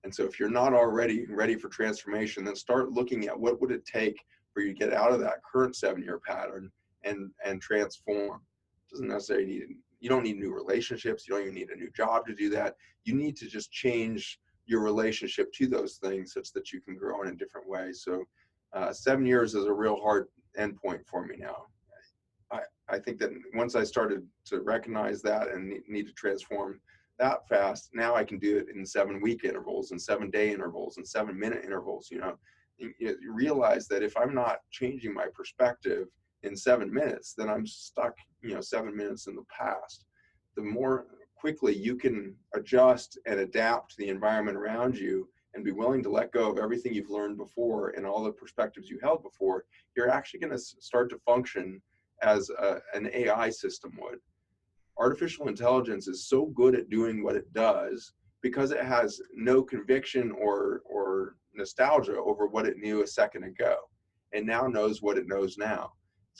And so if you're not already ready for transformation, then start looking at what would it take for you to get out of that current 7-year pattern and transform. It doesn't necessarily you don't need new relationships. You don't even need a new job to do that. You need to just change your relationship to those things such that you can grow in a different way. So 7 years is a real hard endpoint for me now. I think that once I started to recognize that and need to transform that fast, now I can do it in 7-week intervals and 7-day intervals and 7-minute intervals. You realize that if I'm not changing my perspective in 7 minutes, then I'm stuck, 7 minutes in the past. The more quickly you can adjust and adapt to the environment around you and be willing to let go of everything you've learned before and all the perspectives you held before, you're actually going to start to function as an AI system would. Artificial intelligence is so good at doing what it does because it has no conviction or nostalgia over what it knew a second ago, and now knows what it knows now.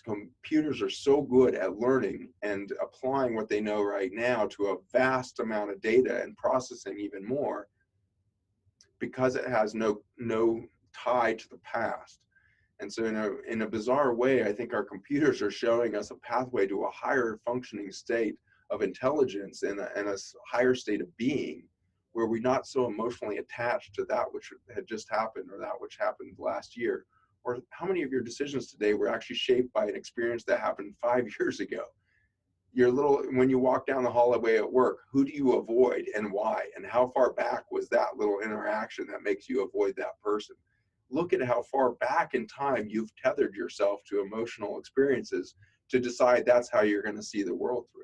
Computers are so good at learning and applying what they know right now to a vast amount of data and processing even more because it has no tie to the past. And so in a bizarre way, I think our computers are showing us a pathway to a higher functioning state of intelligence and a higher state of being, where we're not so emotionally attached to that which had just happened or that which happened last year. Or how many of your decisions today were actually shaped by an experience that happened 5 years ago? When you walk down the hallway at work, who do you avoid and why? And how far back was that little interaction that makes you avoid that person? Look at how far back in time you've tethered yourself to emotional experiences to decide that's how you're going to see the world through.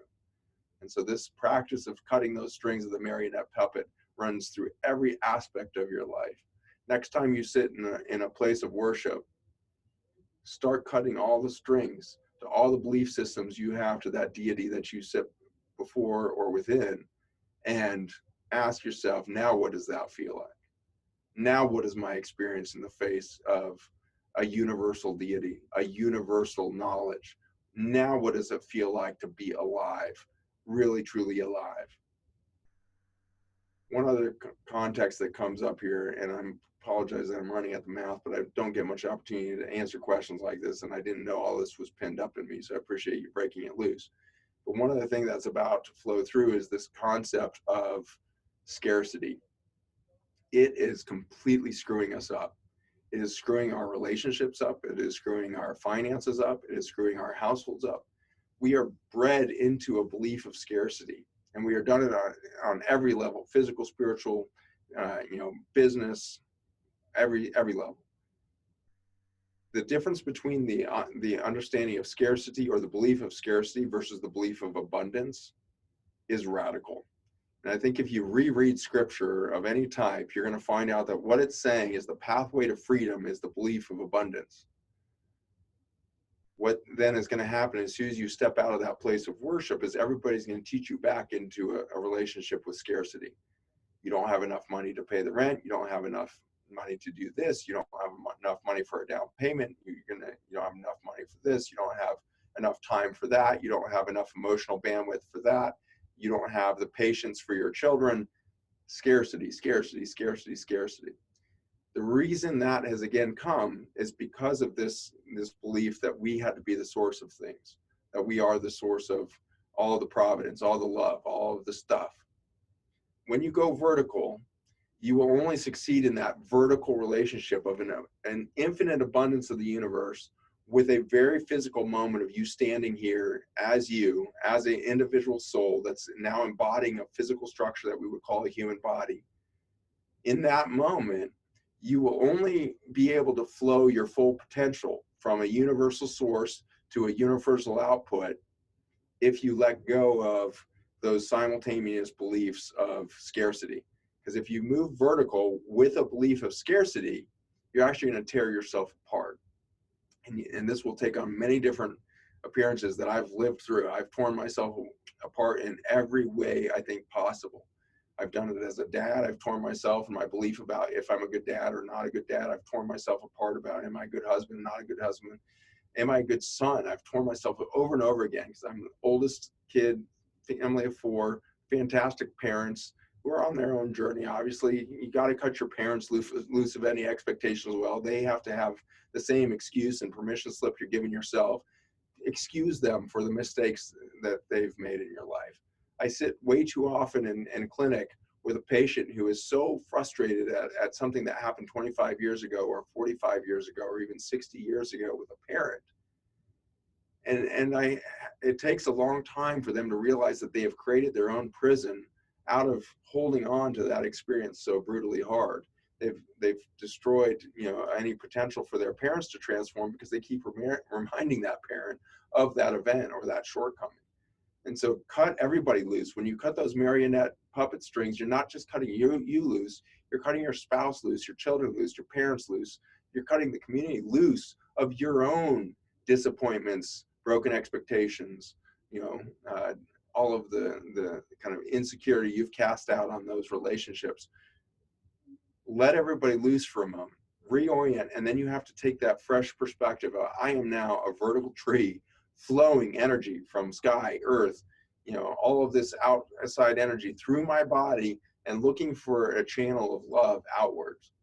And so this practice of cutting those strings of the marionette puppet runs through every aspect of your life. Next time you sit in a place of worship, start cutting all the strings to all the belief systems you have to that deity that you sit before or within, and ask yourself, now what does that feel like? Now what is my experience in the face of a universal deity, a universal knowledge? Now what does it feel like to be alive, really truly alive? One other context that comes up here, and I apologize that I'm running at the mouth, but I don't get much opportunity to answer questions like this, and I didn't know all this was pinned up in me, so I appreciate you breaking it loose. But one of the things that's about to flow through is this concept of scarcity. It is completely screwing us up. It is screwing our relationships up. It is screwing our finances up. It is screwing our households up. We are bred into a belief of scarcity, and we are done it on every level: physical, spiritual, business, every level. The difference between the understanding of scarcity, or the belief of scarcity, versus the belief of abundance is radical. And I think if you reread scripture of any type, you're going to find out that what it's saying is the pathway to freedom is the belief of abundance. What then is going to happen as soon as you step out of that place of worship is everybody's going to teach you back into a relationship with scarcity. You don't have enough money to pay the rent. You don't have enough money to do this. You don't have enough money for a down payment. You don't have enough money for this. You don't have enough time for that. You don't have enough emotional bandwidth for that. You don't have the patience for your children. Scarcity, scarcity, scarcity, scarcity. The reason that has again come is because of this belief that we had to be the source of things, that we are the source of all the providence, all the love, all of the stuff. When you go vertical, you will only succeed in that vertical relationship of an infinite abundance of the universe, with a very physical moment of you standing here as an individual soul that's now embodying a physical structure that we would call a human body. In that moment, you will only be able to flow your full potential from a universal source to a universal output if you let go of those simultaneous beliefs of scarcity. Because if you move vertical with a belief of scarcity, you're actually going to tear yourself apart. And this will take on many different appearances that I've lived through. I've torn myself apart in every way I think possible. I've done it as a dad. I've torn myself in my belief about if I'm a good dad or not a good dad. I've torn myself apart about, am I a good husband, not a good husband? Am I a good son? I've torn myself over and over again because I'm the oldest kid, family of 4, fantastic parents who are on their own journey. Obviously, you got to cut your parents loose of any expectations as well. They have to have the same excuse and permission slip you're giving yourself. Excuse them for the mistakes that they've made in your life. I sit way too often in clinic with a patient who is so frustrated at something that happened 25 years ago or 45 years ago or even 60 years ago with a parent. And it takes a long time for them to realize that they have created their own prison out of holding on to that experience so brutally hard. They've destroyed any potential for their parents to transform because they keep reminding that parent of that event or that shortcoming. And so cut everybody loose. When you cut those marionette puppet strings, you're not just cutting you loose, you're cutting your spouse loose, your children loose, your parents loose. You're cutting the community loose of your own disappointments, broken expectations, all of the kind of insecurity you've cast out on those relationships. Let everybody loose for a moment, reorient, and then you have to take that fresh perspective of, I am now a vertical tree, flowing energy from sky, earth, all of this outside energy through my body, and looking for a channel of love outwards,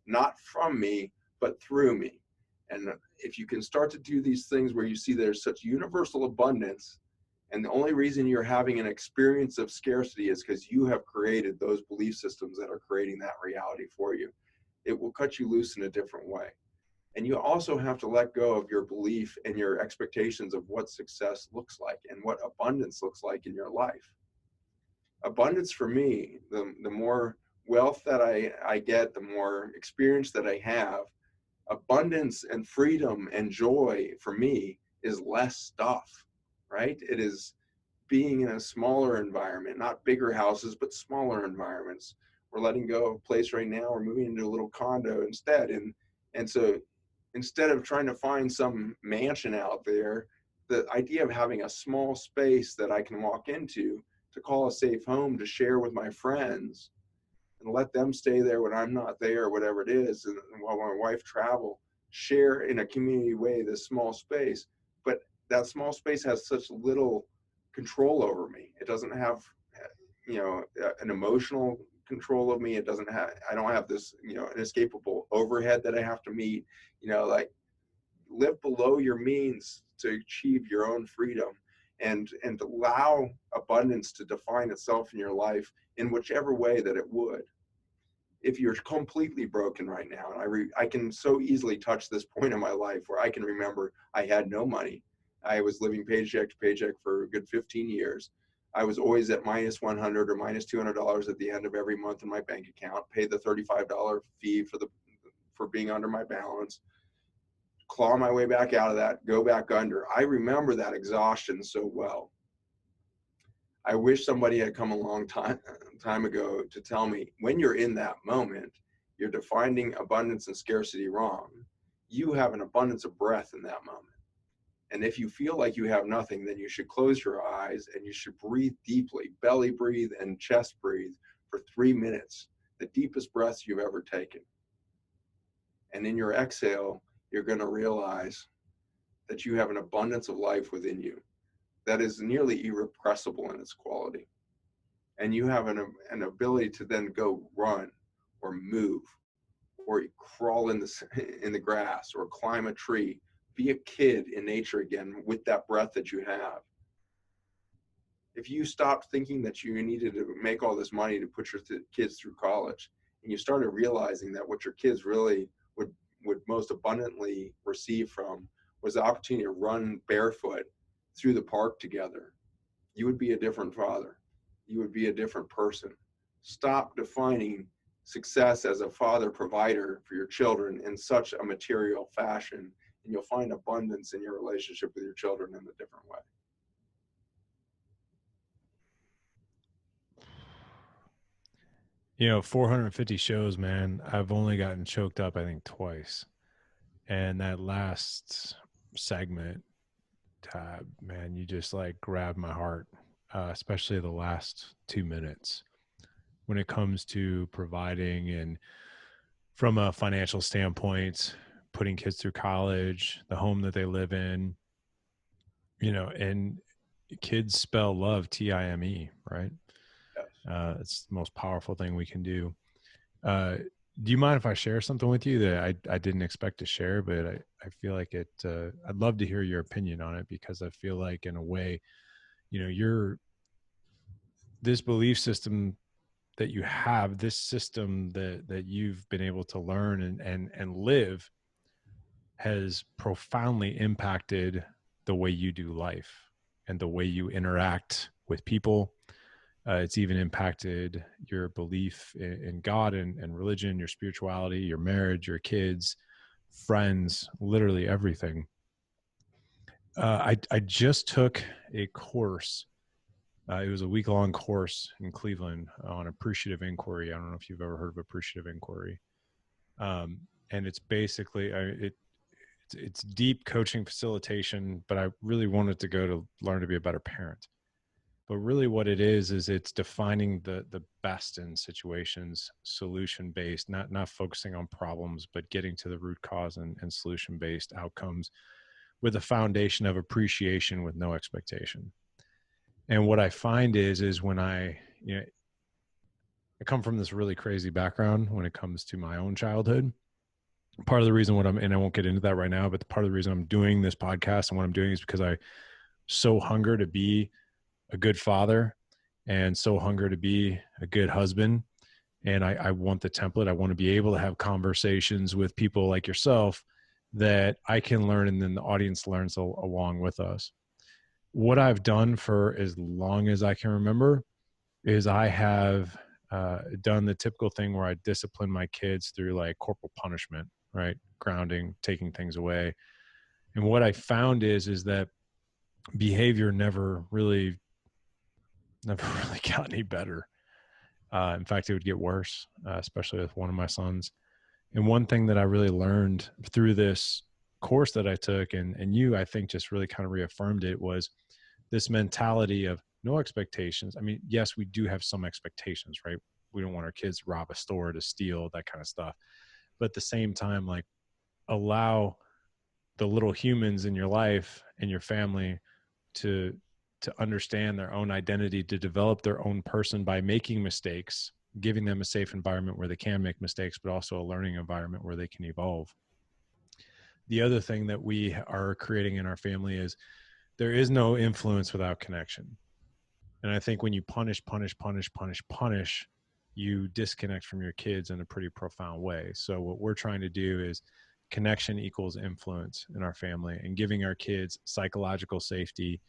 not from me, but through me. And if you can start to do these things where you see there's such universal abundance, and the only reason you're having an experience of scarcity is because you have created those belief systems that are creating that reality for you, it will cut you loose in a different way. And you also have to let go of your belief and your expectations of what success looks like and what abundance looks like in your life. Abundance for me, the more wealth that I get, the more experience that I have, abundance and freedom and joy for me is less stuff, right? It is being in a smaller environment, not bigger houses, but smaller environments. We're letting go of a place right now. We're moving into a little condo instead. And so instead of trying to find some mansion out there, the idea of having a small space that I can walk into to call a safe home, to share with my friends and let them stay there when I'm not there, or whatever it is, and while my wife travel, share in a community way this small space. But that small space has such little control over me. It doesn't have, an emotional control of me. It doesn't have, I don't have this, inescapable overhead that I have to meet. Like, live below your means to achieve your own freedom, and allow abundance to define itself in your life in whichever way that it would. If you're completely broken right now, and I can so easily touch this point in my life where I can remember I had no money. I was living paycheck to paycheck for a good 15 years. I was always at minus 100 or minus $200 at the end of every month in my bank account, pay the $35 fee for being under my balance, claw my way back out of that, go back under. I remember that exhaustion so well. I wish somebody had come a long time ago to tell me, when you're in that moment, you're defining abundance and scarcity wrong. You have an abundance of breath in that moment. And if you feel like you have nothing, then you should close your eyes and you should breathe deeply, belly breathe and chest breathe for 3 minutes, the deepest breaths you've ever taken. And in your exhale, you're going to realize that you have an abundance of life within you that is nearly irrepressible in its quality. And you have an ability to then go run or move or crawl in the grass or climb a tree, be a kid in nature again with that breath that you have. If you stopped thinking that you needed to make all this money to put your kids through college, and you started realizing that what your kids really would most abundantly receive from was the opportunity to run barefoot through the park together, you would be a different father. You would be a different person. Stop defining success as a father provider for your children in such a material fashion, and you'll find abundance in your relationship with your children in a different way. 450 shows, man. I've only gotten choked up, I think, twice. And that last segment, man, you just like grabbed my heart, especially the last 2 minutes when it comes to providing, and from a financial standpoint, putting kids through college, the home that they live in, and kids spell love Time, right? Yes. It's the most powerful thing we can do. Do you mind if I share something with you that I didn't expect to share, but I feel like it, I'd love to hear your opinion on it, because I feel like in a way, this belief system that you have, this system that you've been able to learn and live, has profoundly impacted the way you do life and the way you interact with people. It's even impacted your belief in God and religion, your spirituality, your marriage, your kids, friends, literally everything. I just took a course. It was a week-long course in Cleveland on appreciative inquiry. I don't know if you've ever heard of appreciative inquiry. And it's basically, it's deep coaching facilitation, but I really wanted to go to learn to be a better parent. But really what it is it's defining the best in situations, solution-based, not focusing on problems, but getting to the root cause and solution-based outcomes with a foundation of appreciation with no expectation. And what I find is when I come from this really crazy background when it comes to my own childhood. Part of the reason and I won't get into that right now, but part of the reason I'm doing this podcast and what I'm doing is because I so hunger to be a good father and so hunger to be a good husband. And I want the template. I want to be able to have conversations with people like yourself that I can learn, and then the audience learns along with us. What I've done for as long as I can remember is I have done the typical thing where I discipline my kids through like corporal punishment, right? Grounding, taking things away. And what I found is that behavior never really never really got any better. In fact, it would get worse, especially with one of my sons. And one thing that I really learned through this course that I took, and you, I think, just really kind of reaffirmed it, was this mentality of no expectations. I mean, yes, we do have some expectations, right? We don't want our kids to rob a store, to steal, that kind of stuff. But at the same time, like, allow the little humans in your life and your family to understand their own identity, to develop their own person by making mistakes, giving them a safe environment where they can make mistakes, but also a learning environment where they can evolve. The other thing that we are creating in our family is there is no influence without connection. And I think when you punish, you disconnect from your kids in a pretty profound way. So what we're trying to do is connection equals influence in our family, and giving our kids psychological safety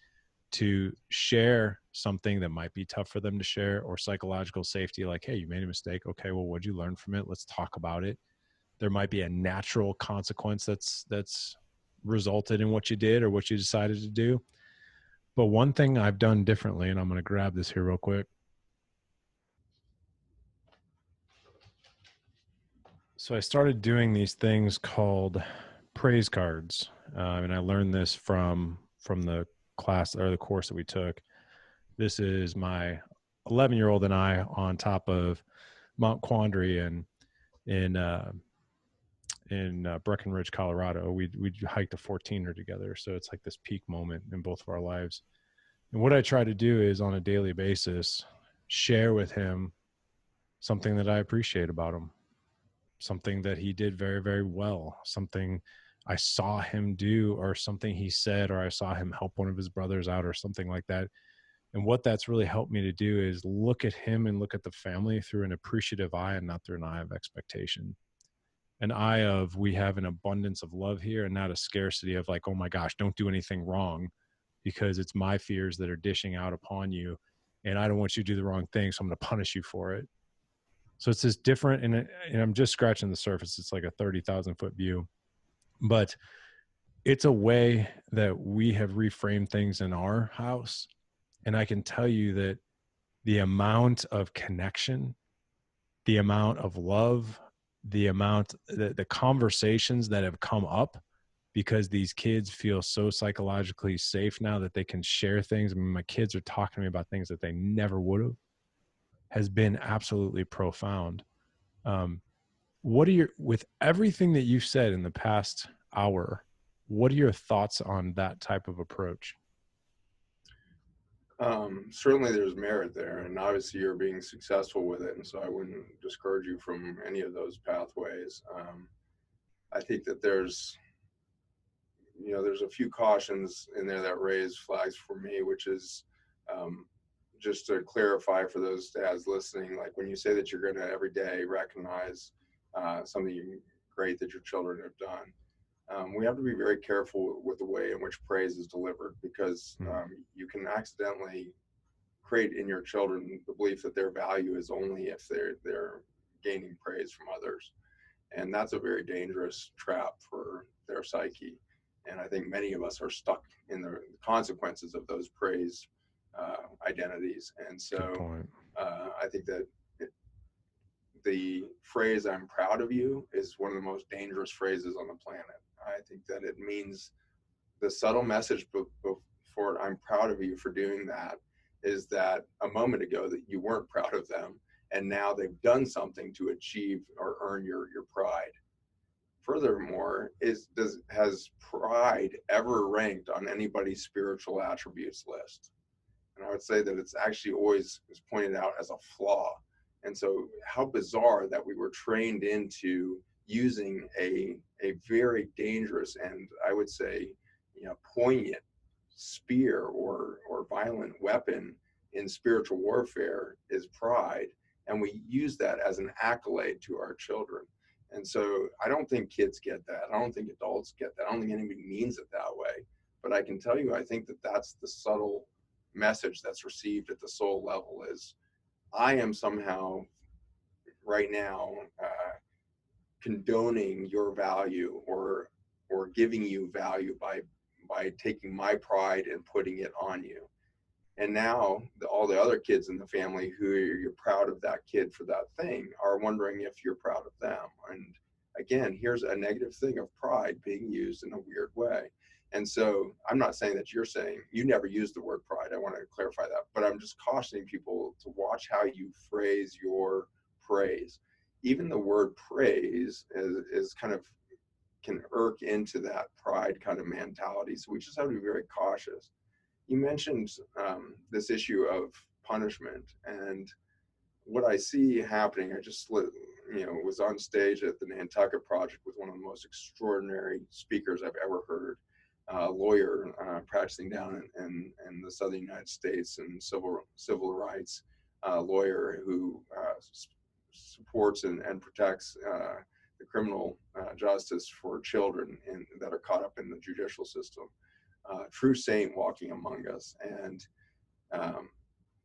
to share something that might be tough for them to share, or psychological safety, like, hey, you made a mistake. Okay, well, what'd you learn from it? Let's talk about it. There might be a natural consequence that's resulted in what you did or what you decided to do. But one thing I've done differently, and I'm going to grab this here real quick. So I started doing these things called praise cards, and I learned this from the class or the course that we took. This is my 11-year-old and I on top of Mount Quandary and in Breckenridge, Colorado. We hiked a 14er together, so it's like this peak moment in both of our lives. And what I try to do is on a daily basis share with him something that I appreciate about him, something that he did very, very well, something I saw him do, or something he said, or I saw him help one of his brothers out, or something like that. And what that's really helped me to do is look at him and look at the family through an appreciative eye and not through an eye of expectation. An eye of, we have an abundance of love here, and not a scarcity of like, oh my gosh, don't do anything wrong, because it's my fears that are dishing out upon you. And I don't want you to do the wrong thing, so I'm going to punish you for it. So it's this different, and I'm just scratching the surface. It's like a 30,000 foot view, but it's a way that we have reframed things in our house. And I can tell you that the amount of connection, the amount of love, the conversations that have come up because these kids feel so psychologically safe now that they can share things. I mean, my kids are talking to me about things that they never would have, has been absolutely profound. What are with everything that you've said in the past hour, what are your thoughts on that type of approach? Certainly there's merit there, and obviously you're being successful with it, and so I wouldn't discourage you from any of those pathways. I think that there's a few cautions in there that raise flags for me, which is just to clarify for those dads listening, like when you say that you're going to every day recognize something great that your children have done, we have to be very careful with the way in which praise is delivered, because you can accidentally create in your children the belief that their value is only if they're gaining praise from others, and that's a very dangerous trap for their psyche. And I think many of us are stuck in the consequences of those praise identities. And so I think that the phrase "I'm proud of you" is one of the most dangerous phrases on the planet. I think that it means the subtle message before "I'm proud of you for doing that" is that a moment ago that you weren't proud of them, and now they've done something to achieve or earn your pride. Furthermore, has pride ever ranked on anybody's spiritual attributes list? And I would say that it's actually always is pointed out as a flaw. And so how bizarre that we were trained into using a very dangerous and, I would say, poignant spear or violent weapon in spiritual warfare is pride. And we use that as an accolade to our children. And so I don't think kids get that. I don't think adults get that. I don't think anybody means it that way. But I can tell you, I think that that's the subtle message that's received at the soul level is, I am somehow right now condoning your value or giving you value by taking my pride and putting it on you. And now all the other kids in the family who you're proud of that kid for that thing are wondering if you're proud of them. And again, here's a negative thing of pride being used in a weird way. And so I'm not saying that you're saying, you never used the word pride. I want to clarify that, but I'm just cautioning people to watch how you phrase your praise. Even the word praise is kind of can irk into that pride kind of mentality. So we just have to be very cautious. You mentioned this issue of punishment, and what I see happening, I just was on stage at the Nantucket Project with one of the most extraordinary speakers I've ever heard, a lawyer practicing down in the southern United States, and civil rights lawyer who supports and protects the criminal justice for children that are caught up in the judicial system. True saint walking among us. And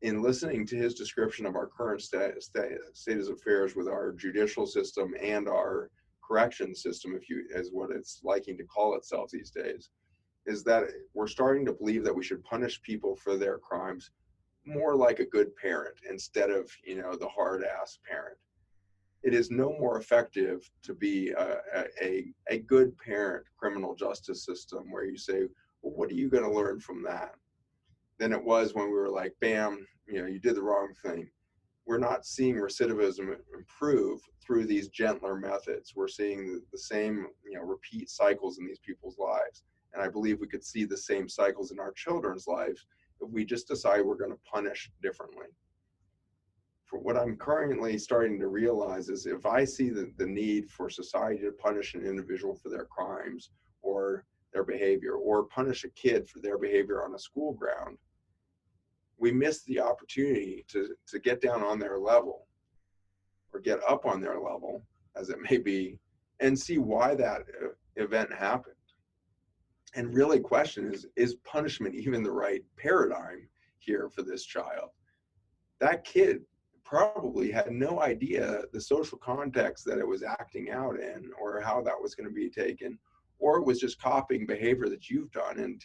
in listening to his description of our current state of affairs with our judicial system and our correction system, as what it's liking to call itself these days, is that we're starting to believe that we should punish people for their crimes more like a good parent instead of, the hard ass parent. It is no more effective to be a good parent criminal justice system where you say, well, what are you going to learn from that? Than it was when we were like, bam, you did the wrong thing. We're not seeing recidivism improve through these gentler methods. We're seeing the same, repeat cycles in these people's lives. And I believe we could see the same cycles in our children's lives if we just decide we're going to punish differently. For what I'm currently starting to realize is if I see the need for society to punish an individual for their crimes or their behavior, or punish a kid for their behavior on a school ground, we miss the opportunity to get down on their level or get up on their level, as it may be, and see why that event happened. And really question is punishment even the right paradigm here for this child? That kid probably had no idea the social context that it was acting out in, or how that was going to be taken, or it was just copying behavior that you've done and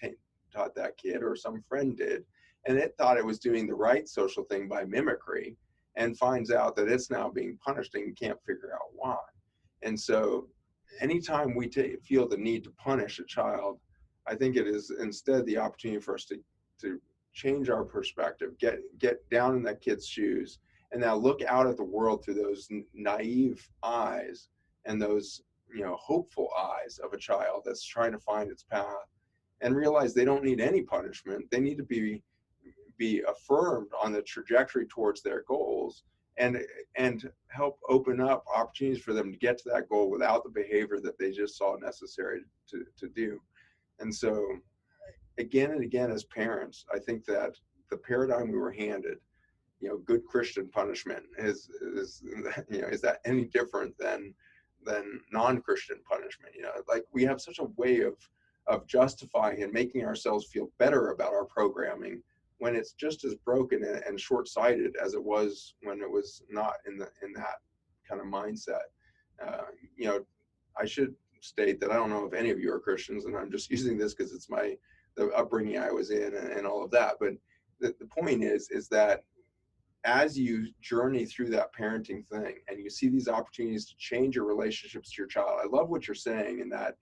taught that kid, or some friend did, and it thought it was doing the right social thing by mimicry, and finds out that it's now being punished and can't figure out why. And so anytime we feel the need to punish a child, I think it is instead the opportunity for us to change our perspective, get down in that kid's shoes, and now look out at the world through those naive eyes and those hopeful eyes of a child that's trying to find its path, and realize they don't need any punishment. They need to be affirmed on the trajectory towards their goals, and help open up opportunities for them to get to that goal without the behavior that they just saw necessary to do. And so again and again, as parents, I think that the paradigm we were handed, good Christian punishment is that any different than non-Christian punishment? Like, we have such a way of justifying and making ourselves feel better about our programming when it's just as broken and short-sighted as it was when it was not in that kind of mindset. I should state that I don't know if any of you are Christians, and I'm just using this because it's the upbringing I was in and all of that. But the point is that as you journey through that parenting thing and you see these opportunities to change your relationships to your child, I love what you're saying, in that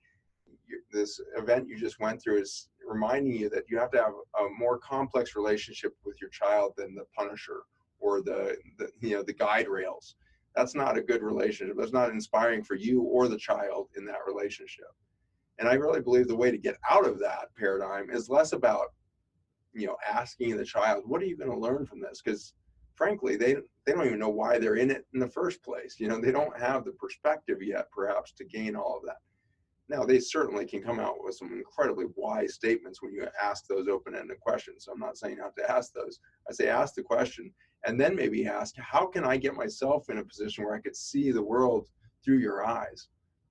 this event you just went through is reminding you that you have to have a more complex relationship with your child than the punisher or the guide rails. That's not a good relationship. That's not inspiring for you or the child in that relationship. And I really believe the way to get out of that paradigm is less about asking the child, what are you going to learn from this? Because frankly, they don't even know why they're in it in the first place. They don't have the perspective yet, perhaps, to gain all of that. Now, they certainly can come out with some incredibly wise statements when you ask those open-ended questions. So I'm not saying not to ask those. I say ask the question, and then maybe ask, how can I get myself in a position where I could see the world through your eyes?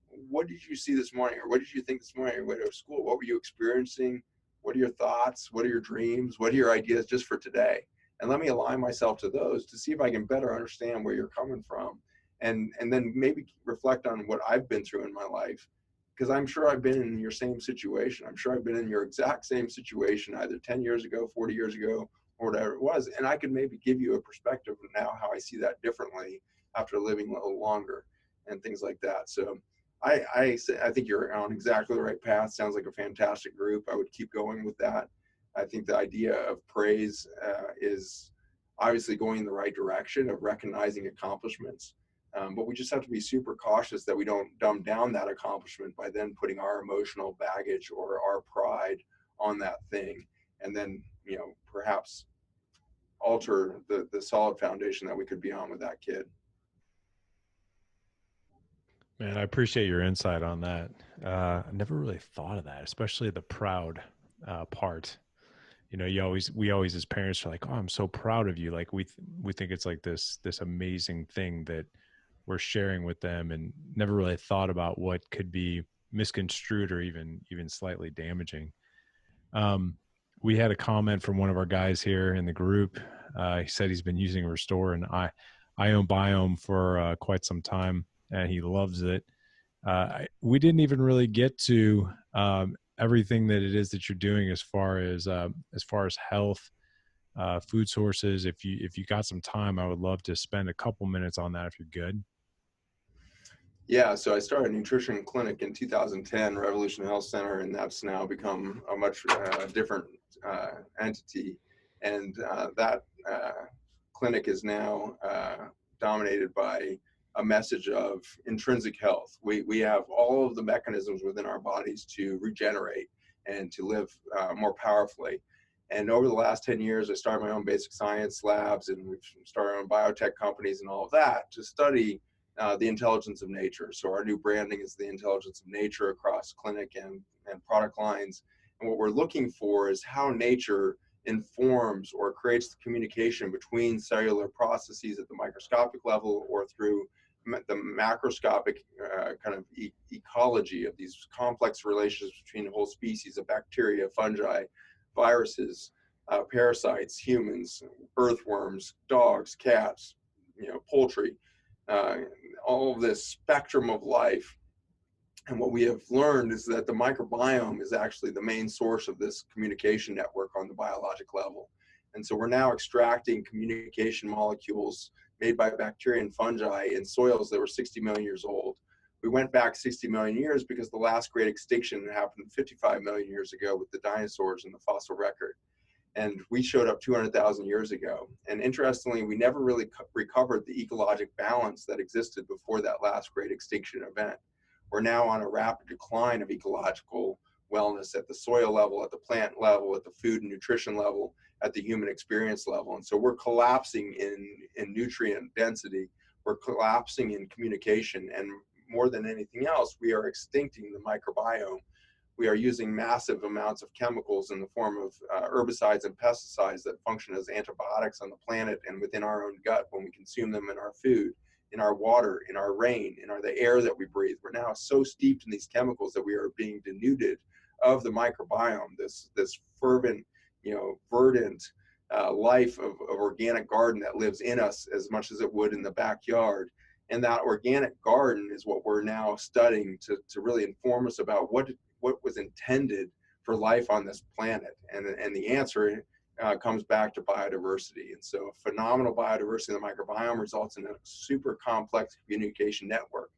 What did you see this morning? Or what did you think this morning? When you went to school? What were you experiencing? What are your thoughts? What are your dreams? What are your ideas just for today? And let me align myself to those to see if I can better understand where you're coming from. And then maybe reflect on what I've been through in my life, because I'm sure I've been in your same situation. I'm sure I've been in your exact same situation, either 10 years ago, 40 years ago, or whatever it was. And I could maybe give you a perspective of now how I see that differently after living a little longer and things like that. So I think you're on exactly the right path. Sounds like a fantastic group. I would keep going with that. I think the idea of praise is obviously going in the right direction of recognizing accomplishments. But we just have to be super cautious that we don't dumb down that accomplishment by then putting our emotional baggage or our pride on that thing, and then, perhaps alter the solid foundation that we could be on with that kid. Man, I appreciate your insight on that. I never really thought of that, especially the proud part. We always as parents are like, "Oh, I'm so proud of you." Like we think it's like this amazing thing that we're sharing with them, and never really thought about what could be misconstrued or even slightly damaging. We had a comment from one of our guys here in the group. He said he's been using Restore and I own Biome for quite some time, and he loves it. We didn't even really get to everything that it is that you're doing as far as health, food sources. If you got some time, I would love to spend a couple minutes on that if you're good. Yeah, so I started a nutrition clinic in 2010, Revolution Health Center, and that's now become a much different entity. And that clinic is now dominated by a message of intrinsic health. We have all of the mechanisms within our bodies to regenerate and to live more powerfully. And over the last 10 years, I started my own basic science labs, and we've started our own biotech companies and all of that to study the intelligence of nature. So our new branding is the intelligence of nature across clinic and product lines. And what we're looking for is how nature informs or creates the communication between cellular processes at the microscopic level or through the macroscopic kind of ecology of these complex relationships between whole species of bacteria, fungi, viruses, parasites, humans, earthworms, dogs, cats, poultry, all of this spectrum of life. And what we have learned is that the microbiome is actually the main source of this communication network on the biologic level. And so we're now extracting communication molecules made by bacteria and fungi in soils that were 60 million years old. We went back 60 million years because the last great extinction happened 55 million years ago with the dinosaurs in the fossil record. And we showed up 200,000 years ago. And interestingly, we never really recovered the ecologic balance that existed before that last great extinction event. We're now on a rapid decline of ecological wellness at the soil level, at the plant level, at the food and nutrition level, at the human experience level. And so we're collapsing in nutrient density. We're collapsing in communication. And more than anything else, we are extincting the microbiome. We are using massive amounts of chemicals in the form of herbicides and pesticides that function as antibiotics on the planet and within our own gut when we consume them in our food, in our water, in our rain, in the air that we breathe. We're now so steeped in these chemicals that we are being denuded of the microbiome, this fervent, verdant life of organic garden that lives in us as much as it would in the backyard. And that organic garden is what we're now studying to really inform us about what was intended for life on this planet. And the answer comes back to biodiversity. And so phenomenal biodiversity in the microbiome results in a super complex communication network.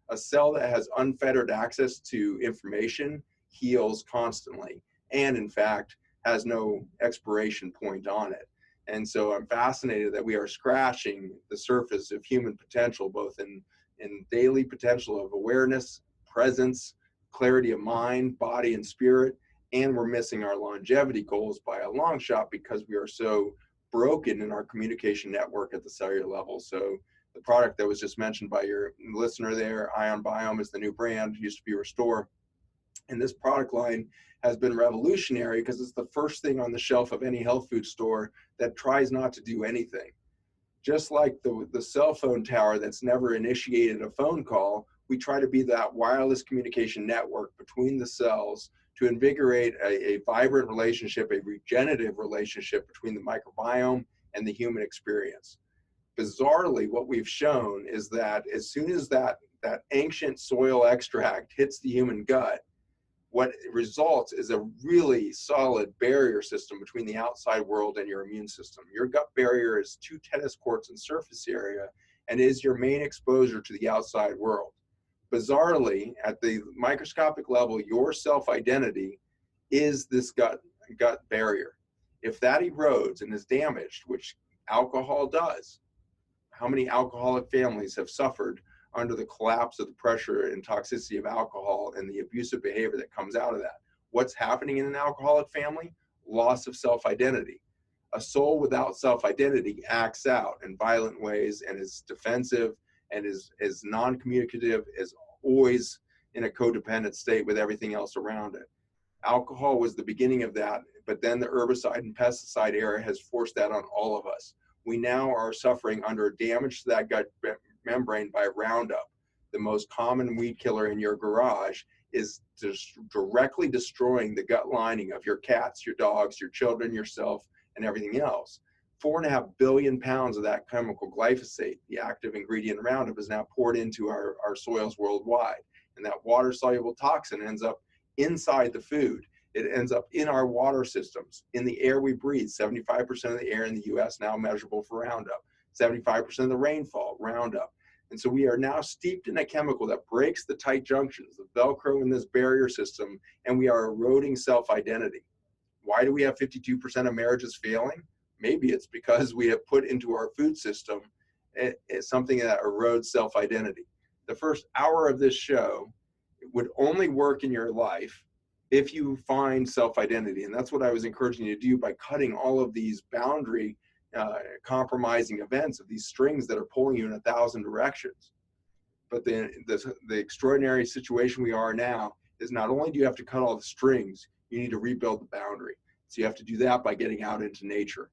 A cell that has unfettered access to information heals constantly, and in fact, has no expiration point on it. And so I'm fascinated that we are scratching the surface of human potential, both in daily potential of awareness, presence, clarity of mind, body, and spirit, and we're missing our longevity goals by a long shot because we are so broken in our communication network at the cellular level. So the product that was just mentioned by your listener there, Ion Biome, is the new brand, used to be Restore. And this product line has been revolutionary because it's the first thing on the shelf of any health food store that tries not to do anything. Just like the cell phone tower that's never initiated a phone call, we try to be that wireless communication network between the cells to invigorate a vibrant relationship, a regenerative relationship between the microbiome and the human experience. Bizarrely, what we've shown is that as soon as that ancient soil extract hits the human gut, What results is a really solid barrier system between the outside world and your immune system. Your gut barrier is 2 tennis courts in surface area and is your main exposure to the outside world. Bizarrely, at the microscopic level, your self-identity is this gut barrier. If that erodes and is damaged, which alcohol does, how many alcoholic families have suffered under the collapse of the pressure and toxicity of alcohol and the abusive behavior that comes out of that? What's happening in an alcoholic family? Loss of self-identity. A soul without self-identity acts out in violent ways and is defensive and is non-communicative, is always in a codependent state with everything else around it. Alcohol was the beginning of that, but then the herbicide and pesticide era has forced that on all of us. We now are suffering under damage to that gut membrane by Roundup. The most common weed killer in your garage is just directly destroying the gut lining of your cats, your dogs, your children, yourself, and everything else. 4.5 billion pounds of that chemical glyphosate, the active ingredient in Roundup, is now poured into our soils worldwide. And that water-soluble toxin ends up inside the food. It ends up in our water systems, in the air we breathe. 75% of the air in the US now measurable for Roundup. 75% of the rainfall, Roundup. And so we are now steeped in a chemical that breaks the tight junctions, the Velcro in this barrier system, and we are eroding self-identity. Why do we have 52% of marriages failing? Maybe it's because we have put into our food system something that erodes self-identity. The first hour of this show would only work in your life if you find self-identity. And that's what I was encouraging you to do by cutting all of these boundary compromising events of these strings that are pulling you in 1,000 directions. But the extraordinary situation we are now is not only do you have to cut all the strings, you need to rebuild the boundary. So you have to do that by getting out into nature.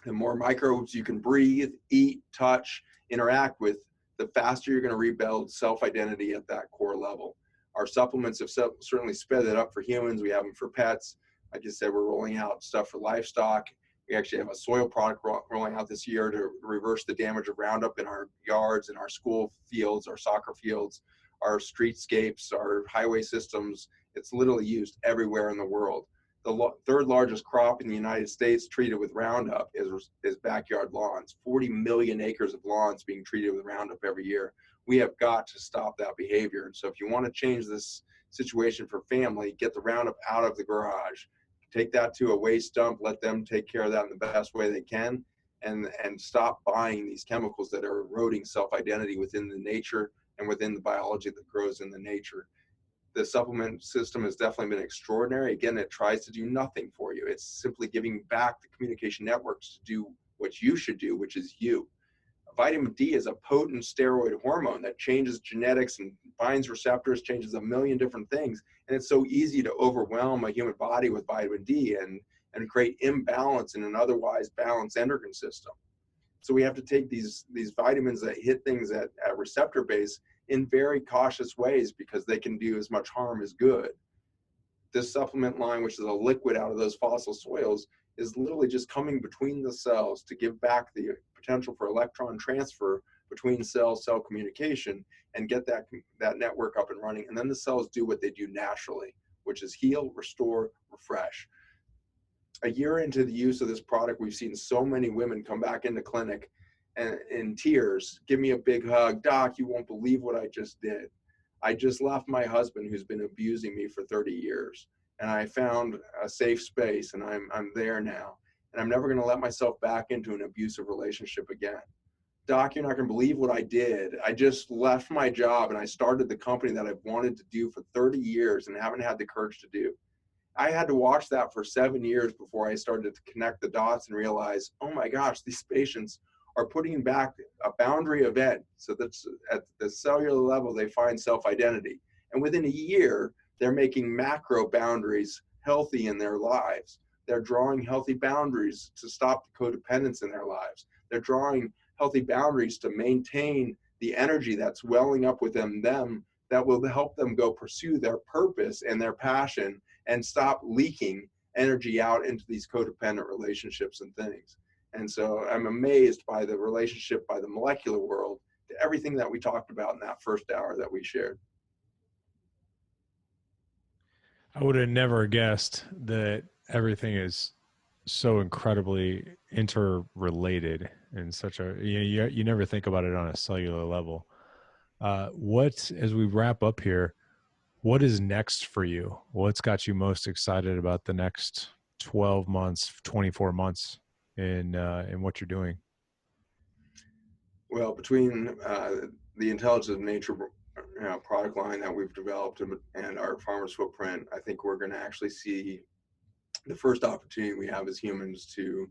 The more microbes you can breathe, eat, touch, interact with, the faster you're going to rebuild self-identity at that core level. Our supplements have certainly sped it up for humans. We have them for pets. Like I said, we're rolling out stuff for livestock. We actually have a soil product rolling out this year to reverse the damage of Roundup in our yards, in our school fields, our soccer fields, our streetscapes, our highway systems. It's literally used everywhere in the world. The third largest crop in the United States treated with Roundup is backyard lawns. 40 million acres of lawns being treated with Roundup every year. We have got to stop that behavior. And so if you want to change this situation for family, get the Roundup out of the garage. Take that to a waste dump, let them take care of that in the best way they can, and stop buying these chemicals that are eroding self-identity within the nature and within the biology that grows in the nature. The supplement system has definitely been extraordinary. Again, it tries to do nothing for you. It's simply giving back the communication networks to do what you should do, which is you. Vitamin D is a potent steroid hormone that changes genetics and binds receptors, changes a million different things. And it's so easy to overwhelm a human body with vitamin D and create imbalance in an otherwise balanced endocrine system. So we have to take these vitamins that hit things at receptor base in very cautious ways because they can do as much harm as good. This supplement line, which is a liquid out of those fossil soils, is literally just coming between the cells to give back the potential for electron transfer between cell communication and get that network up and running. And then the cells do what they do naturally, which is heal, restore, refresh. A year into the use of this product, we've seen so many women come back into clinic and in tears, give me a big hug. Doc, you won't believe what I just did. I just left my husband who's been abusing me for 30 years. And I found a safe space and I'm there now. And I'm never going to let myself back into an abusive relationship again. Doc, you're not going to believe what I did. I just left my job and I started the company that I've wanted to do for 30 years and haven't had the courage to do. I had to watch that for 7 years before I started to connect the dots and realize, oh my gosh, these patients are putting back a boundary event. So that's at the cellular level, they find self-identity. And within a year, they're making macro boundaries healthy in their lives. They're drawing healthy boundaries to stop the codependence in their lives. They're drawing healthy boundaries to maintain the energy that's welling up within them that will help them go pursue their purpose and their passion and stop leaking energy out into these codependent relationships and things. And so I'm amazed by the relationship, by the molecular world, to everything that we talked about in that first hour that we shared. I would have never guessed that everything is so incredibly interrelated in such a you never think about it on a cellular level. What as we wrap up here, what is next for you? What's got you most excited about the next 12 months, 24 months in what you're doing? Well, between the intelligence of nature product line that we've developed and our farmers footprint, I think we're going to actually see the first opportunity we have as humans to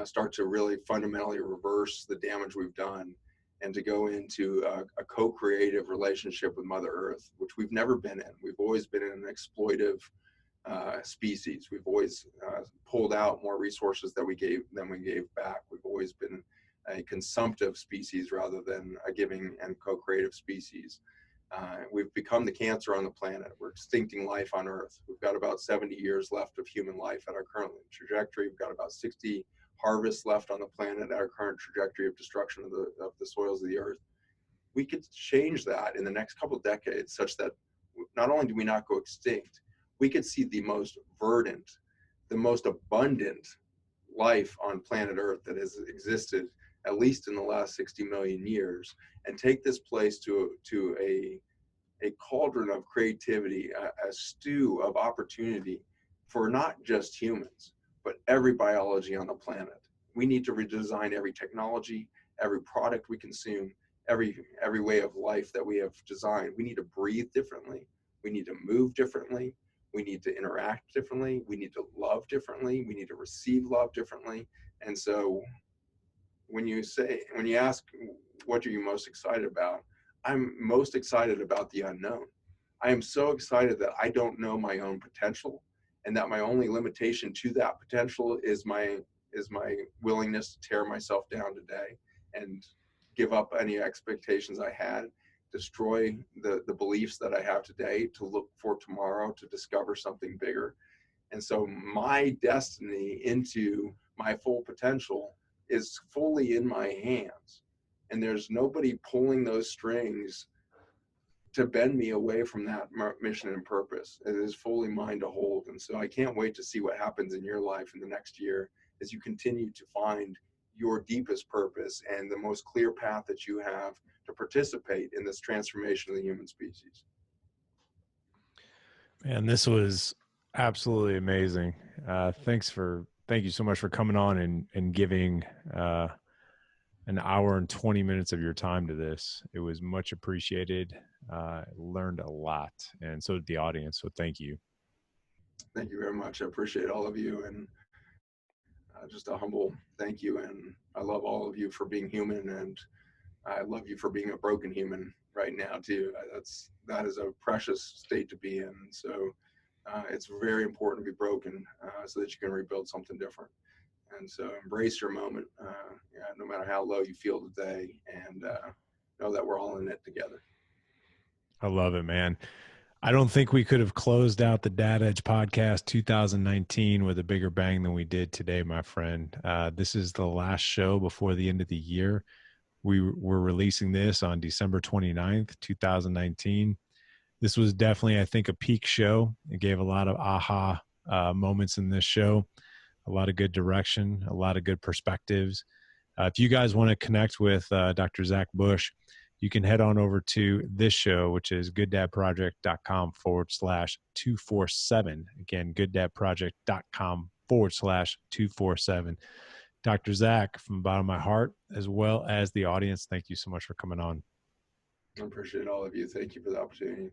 start to really fundamentally reverse the damage we've done and to go into a co-creative relationship with Mother Earth, which we've never been in. We've always been in an exploitive species. We've always pulled out more resources than we gave back. We've always been a consumptive species rather than a giving and co-creative species. We've become the cancer on the planet. We're extincting life on Earth. We've got about 70 years left of human life at our current trajectory. We've got about 60 harvests left on the planet at our current trajectory of destruction of the soils of the Earth. We could change that in the next couple of decades such that not only do we not go extinct, we could see the most verdant, the most abundant life on planet Earth that has existed at least in the last 60 million years, and take this place to a cauldron of creativity, a stew of opportunity for not just humans, but every biology on the planet. We need to redesign every technology, every product we consume, every way of life that we have designed. We need to breathe differently. We need to move differently. We need to interact differently. We need to love differently. We need to receive love differently. And so when you ask, what are you most excited about? I'm most excited about the unknown. I am so excited that I don't know my own potential, and that my only limitation to that potential is my willingness to tear myself down today and give up any expectations I had, destroy the beliefs that I have today to look for tomorrow to discover something bigger. And so my destiny into my full potential is fully in my hands. And there's nobody pulling those strings to bend me away from that mission and purpose. It is fully mine to hold. And so I can't wait to see what happens in your life in the next year as you continue to find your deepest purpose and the most clear path that you have to participate in this transformation of the human species. Man, this was absolutely amazing. Thank you so much for coming on and giving an hour and 20 minutes of your time to this. It was much appreciated. Learned a lot, and so did the audience. So thank you. Thank you very much. I appreciate all of you, and just a humble thank you. And I love all of you for being human, and I love you for being a broken human right now too. That is a precious state to be in. So it's very important to be broken so that you can rebuild something different. And so embrace your moment, no matter how low you feel today, and know that we're all in it together. I love it, man. I don't think we could have closed out the Dad Edge podcast 2019 with a bigger bang than we did today, my friend. This is the last show before the end of the year. We're releasing this on December 29th, 2019. This was definitely, I think, a peak show. It gave a lot of aha moments in this show, a lot of good direction, a lot of good perspectives. If you guys want to connect with Dr. Zach Bush, you can head on over to this show, which is gooddadproject.com/247. Again, gooddadproject.com/247. Dr. Zach, from the bottom of my heart, as well as the audience, thank you so much for coming on. I appreciate all of you. Thank you for the opportunity.